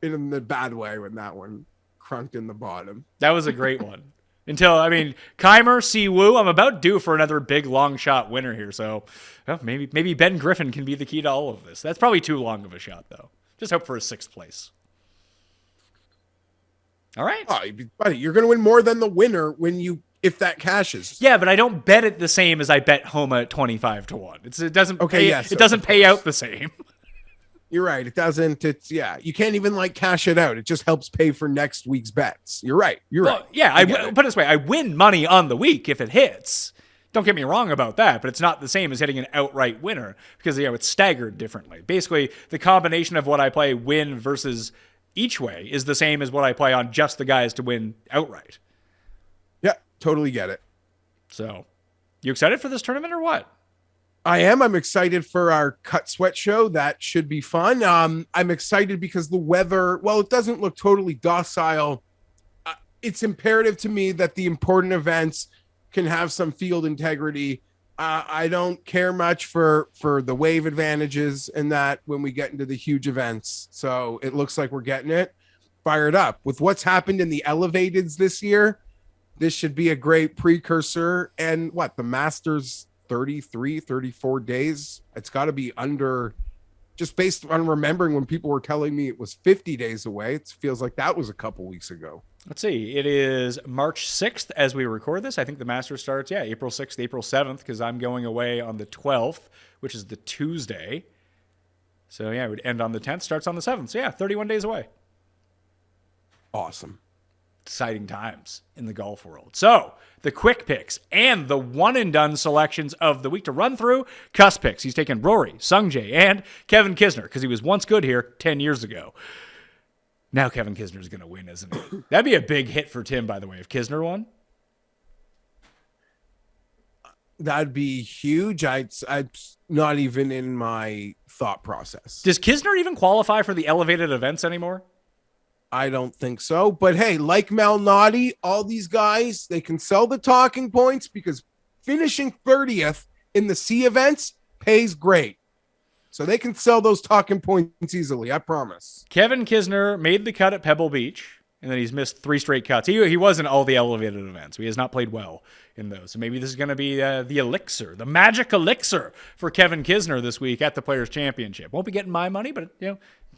in the bad way when that one crunked in the bottom. That was a great one. Keimer, Siwoo, I'm about due for another big long shot winner here. So maybe Ben Griffin can be the key to all of this. That's probably too long of a shot, though. Just hope for a 6th place. All right. Oh, buddy, you're going to win more than the winner if that cashes. Yeah, but I don't bet it the same as I bet Homa at 25-1. It doesn't pay out the same. You're right. It doesn't. You can't even cash it out. It just helps pay for next week's bets. You're right. Right. Yeah, put it this way. I win money on the week if it hits. Don't get me wrong about that, but it's not the same as hitting an outright winner because, it's staggered differently. Basically, the combination of what I play win versus each way is the same as what I play on just the guys to win outright. Yeah, totally get it. So, you excited for this tournament or what? I am. I'm excited for our Cut Sweat show. That should be fun. I'm excited because the weather, well, it doesn't look totally docile. It's imperative to me that the important events can have some field integrity. I don't care much for the wave advantages and that when we get into the huge events. So it looks like we're getting it fired up. With what's happened in the elevateds this year, this should be a great precursor. And the Masters 33, 34 days. It's got to be under, just based on remembering when people were telling me it was 50 days away. It feels like that was a couple weeks ago. Let's see. It is March 6th as we record this. I think the Masters starts, April 6th, April 7th, because I'm going away on the 12th, which is the Tuesday. So, it would end on the 10th, starts on the 7th. So, 31 days away. Awesome. Exciting times in the golf world. So, the quick picks and the one-and-done selections of the week to run through. CUST picks. He's taken Rory, Sungjae, and Kevin Kisner, because he was once good here 10 years ago. Now Kevin Kisner's going to win, isn't he? That'd be a big hit for Tim, by the way, if Kisner won. That'd be huge. I'd not even in my thought process. Does Kisner even qualify for the elevated events anymore? I don't think so. But hey, like Malnati, all these guys, they can sell the talking points because finishing 30th in the C events pays great. So they can sell those talking points easily, I promise. Kevin Kisner made the cut at Pebble Beach, and then he's missed 3 straight cuts. He was in all the elevated events. He has not played well in those. So maybe this is going to be the elixir, the magic elixir for Kevin Kisner this week at the Players Championship. Won't be getting my money, but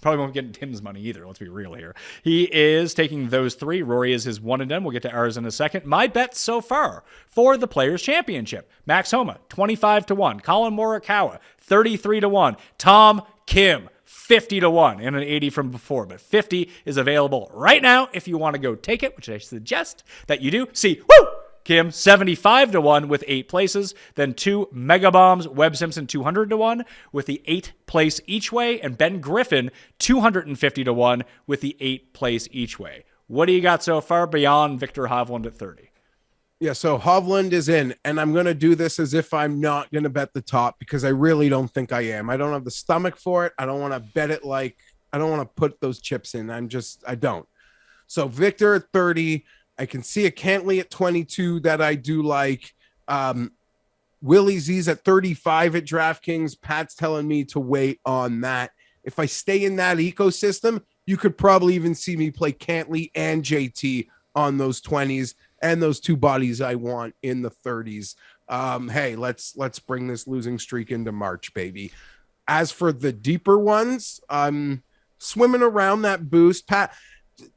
probably won't be getting Tim's money either. Let's be real here. He is taking those 3. Rory is his one and done. We'll get to ours in a second. My bets so far for the Players Championship: Max Homa 25-1, Colin Morikawa 33-1, Tom Kim 50-1, and an 80 from before. But 50 is available right now if you want to go take it, which I suggest that you do. See, Kim 75-1 with 8 places, then 2 mega bombs, Webb Simpson 200-1 with the 8 place each way, and Ben Griffin 250-1 with the 8 place each way. What do you got so far beyond Victor Hovland at 30? Yeah, so Hovland is in, and I'm going to do this as if I'm not going to bet the top because I really don't think I am. I don't have the stomach for it. I don't want to bet it I don't want to put those chips in. I don't. So Victor at 30, I can see a Cantley at 22 that I do like. Willie Z's at 35 at DraftKings. Pat's telling me to wait on that. If I stay in that ecosystem, you could probably even see me play Cantley and JT on those 20s and those 2 bodies I want in the 30s. Hey, let's bring this losing streak into March, baby. As for the deeper ones, I'm swimming around that boost. Pat,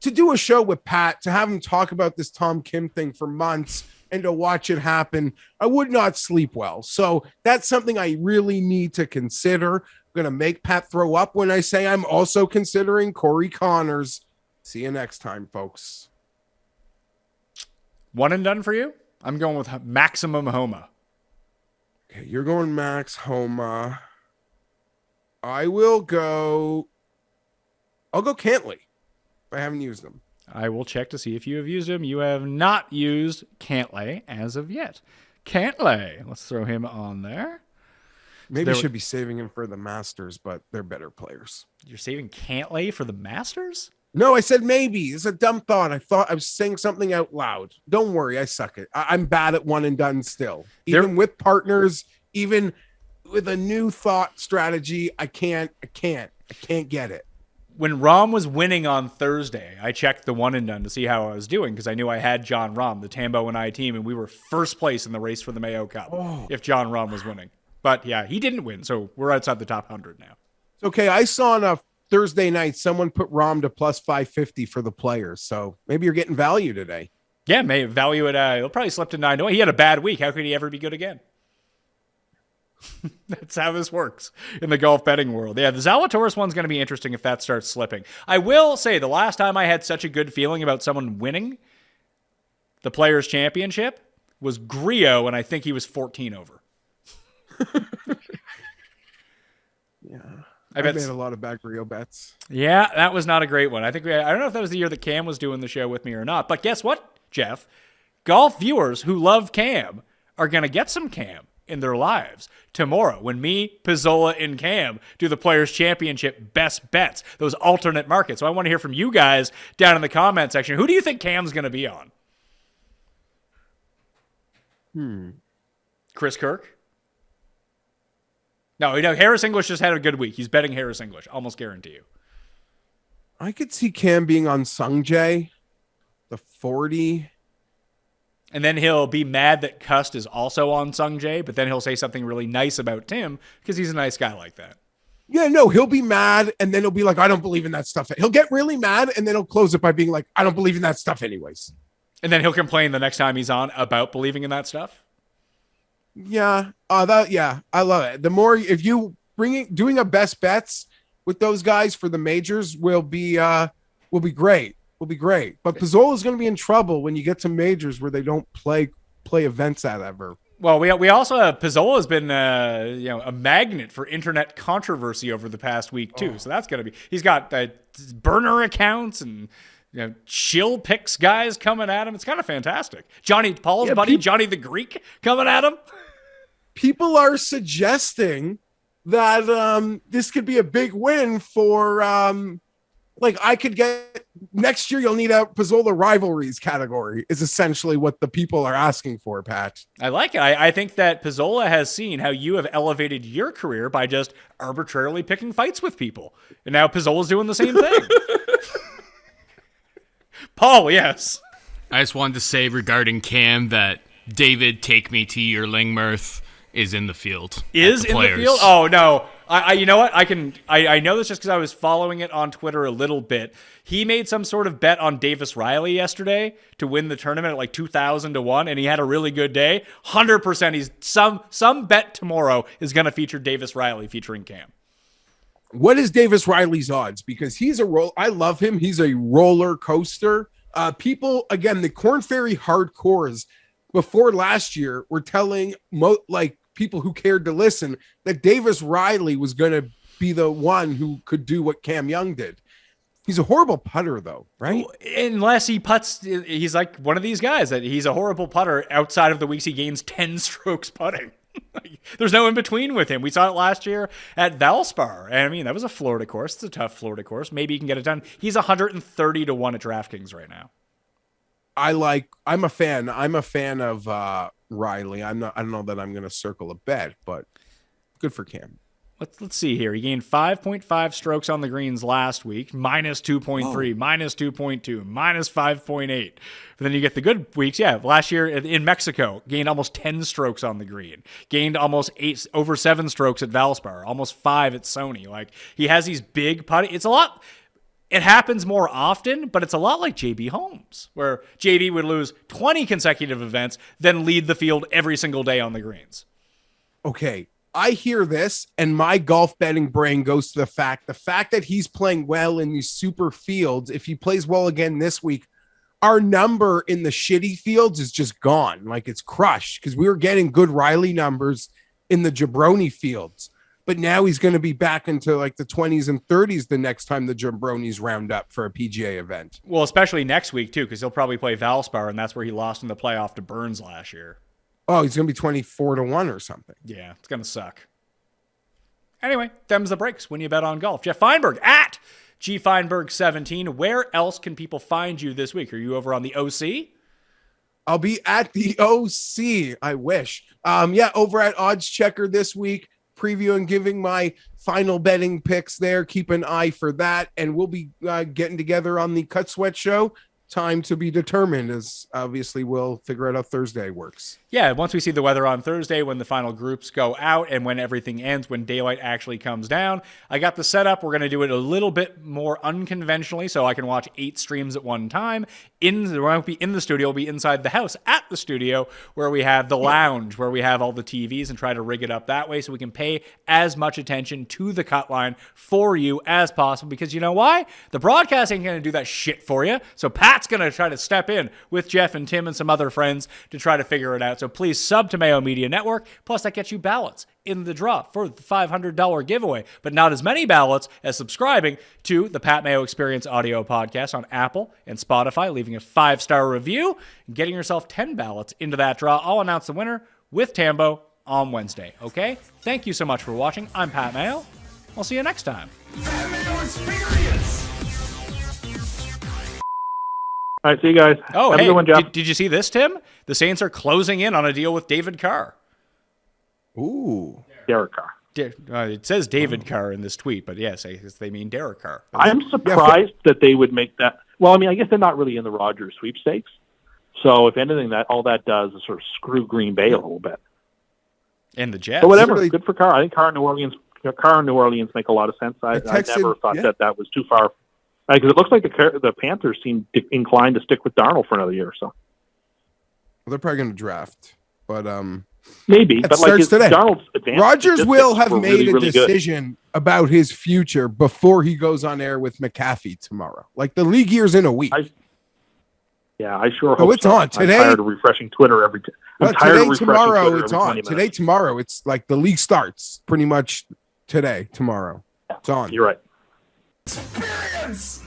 to do a show with Pat, to have him talk about this Tom Kim thing for months and to watch it happen, I would not sleep well. So that's something I really need to consider. I'm going to make Pat throw up when I say I'm also considering Corey Connors. See you next time, folks. One and done for you? I'm going with Maximum Homa. Okay, you're going Max Homa. I'll go Cantley. I haven't used them. I will check to see if you have used him. You have not used Cantlay as of yet. Cantlay, let's throw him on there. Maybe should be saving him for the Masters, but they're better players. You're saving Cantlay for the Masters? No, I said maybe. It's a dumb thought. I thought I was saying something out loud. Don't worry, I suck it. I'm bad at one and done still. Even with partners, even with a new thought strategy, I can't get it. When Rahm was winning on Thursday, I checked the one and done to see how I was doing because I knew I had John Rahm, the Tambo and I team, and we were first place in the race for the Mayo Cup if John Rahm was winning. But yeah, he didn't win, so we're outside the top 100 now. Okay, I saw on a Thursday night someone put Rahm to plus 550 for the players, so maybe you're getting value today. Yeah, may value it. He'll probably slip to 9. He had a bad week. How could he ever be good again? That's how this works in the golf betting world. Yeah, the Zalatoris one's going to be interesting if that starts slipping. I will say the last time I had such a good feeling about someone winning the Players' Championship was Griot, and I think he was 14 over. Yeah. I made a lot of bad Griot bets. Yeah, that was not a great one. I don't know if that was the year that Cam was doing the show with me or not, but guess what, Jeff? Golf viewers who love Cam are going to get some Cam in their lives tomorrow when me, Pizzola, and Cam do the Players' Championship best bets, those alternate markets. So I want to hear from you guys down in the comment section. Who do you think Cam's going to be on? Chris Kirk? No, Harris English just had a good week. He's betting Harris English, almost guarantee you. I could see Cam being on Sungjae, the 40. And then he'll be mad that CUST is also on Sungjae, but then he'll say something really nice about Tim because he's a nice guy like that. Yeah, no, he'll be mad, and then he'll be like, I don't believe in that stuff. He'll get really mad, and then he'll close it by being like, I don't believe in that stuff anyways. And then he'll complain the next time he's on about believing in that stuff? Yeah, I love it. The more, if you doing a best bets with those guys for the majors will be great. Will be great. But Pizzola is going to be in trouble when you get to majors where they don't play events at ever. Well, we also have Pizzola has been a magnet for internet controversy over the past week too. So that's going to be. He's got burner accounts and chill picks guys coming at him. It's kind of fantastic. Paul's buddy Johnny the Greek coming at him. People are suggesting that this could be a big win for I could get next year. You'll need a Pizzola rivalries category is essentially what the people are asking for, Pat. I like it. I think that Pizzola has seen how you have elevated your career by just arbitrarily picking fights with people. And now Pizzola's doing the same thing. Paul, yes. I just wanted to say regarding Cam that David, take me to your Lingmirth is in the field. Is in the field? Oh, no. I you know what? I know this just because I was following it on Twitter a little bit. He made some sort of bet on Davis Riley yesterday to win the tournament at like 2,000 to 1, and he had a really good day. 100%. He's some bet tomorrow is going to feature Davis Riley featuring Cam. What is Davis Riley's odds? Because he's I love him. He's a roller coaster. People, again, the Korn Ferry hardcores before last year were telling people who cared to listen that Davis Riley was going to be the one who could do what Cam Young did. He's a horrible putter, though, right? Unless he putts, he's like one of these guys that he's a horrible putter outside of the weeks he gains 10 strokes putting. There's no in between with him. We saw it last year at Valspar. And I mean, that was a Florida course. It's a tough Florida course. Maybe he can get it done. He's 130 to 1 at DraftKings right now. I'm a fan. I'm a fan of Riley. I don't know that I'm going to circle a bet, but good for Cam. Let's see here. He gained 5.5 strokes on the greens last week, minus 2.3, minus 2.2, minus 5.8. But then you get the good weeks. Yeah, last year in Mexico, gained almost 10 strokes on the green. Gained almost over 7 strokes at Valspar, almost 5 at Sony. Like, he has these big putting. It's a lot. It happens more often, but it's a lot like JB Holmes, where JB would lose 20 consecutive events, then lead the field every single day on the greens. Okay. I hear this and my golf betting brain goes to the fact that he's playing well in these super fields. If he plays well again this week, our number in the shitty fields is just gone. Like, it's crushed because we were getting good Riley numbers in the jabroni fields, but now he's going to be back into like the 20s and 30s the next time the jabronis round up for a PGA event. Well, especially next week too, because he'll probably play Valspar, and that's where he lost in the playoff to Burns last year. Oh, he's going to be 24-1 or something. Yeah, it's going to suck. Anyway, them's the breaks when you bet on golf. Geoff Fienberg at GFienberg17. Where else can people find you this week? Are you over on the OC? I'll be at the OC. I wish. Over at Odds Checker this week, previewing, giving my final betting picks there. Keep an eye for that. And we'll be getting together on the Cut Sweat Show. Time to be determined, as obviously we'll figure out how Thursday works. Yeah, once we see the weather on Thursday, when the final groups go out and when everything ends, when daylight actually comes down, I got the setup. We're going to do it a little bit more unconventionally so I can watch 8 streams at one time. We won't be in the studio. We'll be inside the house at the studio where we have the lounge, where we have all the TVs, and try to rig it up that way so we can pay as much attention to the cut line for you as possible. Because you know why? The broadcast ain't going to do that shit for you. So Pat's going to try to step in with Jeff and Tim and some other friends to try to figure it out. So please sub to Mayo Media Network. Plus, that gets you ballots in the draw for the $500 giveaway, but not as many ballots as subscribing to the Pat Mayo Experience audio podcast on Apple and Spotify, leaving a 5-star review, and getting yourself 10 ballots into that draw. I'll announce the winner with Tambo on Wednesday, okay? Thank you so much for watching. I'm Pat Mayo. I'll see you next time. Pat Mayo Experience. All right, see you guys. Oh, Have a hey, good one, Jeff. did you see this, Tim? The Saints are closing in on a deal with David Carr. Ooh. Derek Carr. It says David Carr in this tweet, but yes, I guess they mean Derek Carr. I'm surprised that they would make that. Well, I mean, I guess they're not really in the Rogers sweepstakes. So if anything, that all that does is sort of screw Green Bay a little bit. And the Jets. But whatever, Really- good for Carr. I think Carr and New Orleans make a lot of sense. I never thought that was too far. Because it looks like the Panthers seem inclined to stick with Darnold for another year or so. Well, they're probably going to draft, but Maybe, it but like starts today. Darnold's advantage Rodgers will have were made really, a really good. decision about his future before he goes on air with McAfee tomorrow. Like, the league year's in a week. Yeah, I sure hope Oh, it's so. on today. I'm tired of refreshing Twitter every time. Today, tomorrow, it's on. Today, tomorrow, it's like the league starts pretty much today, tomorrow. It's on. You're right. Experience.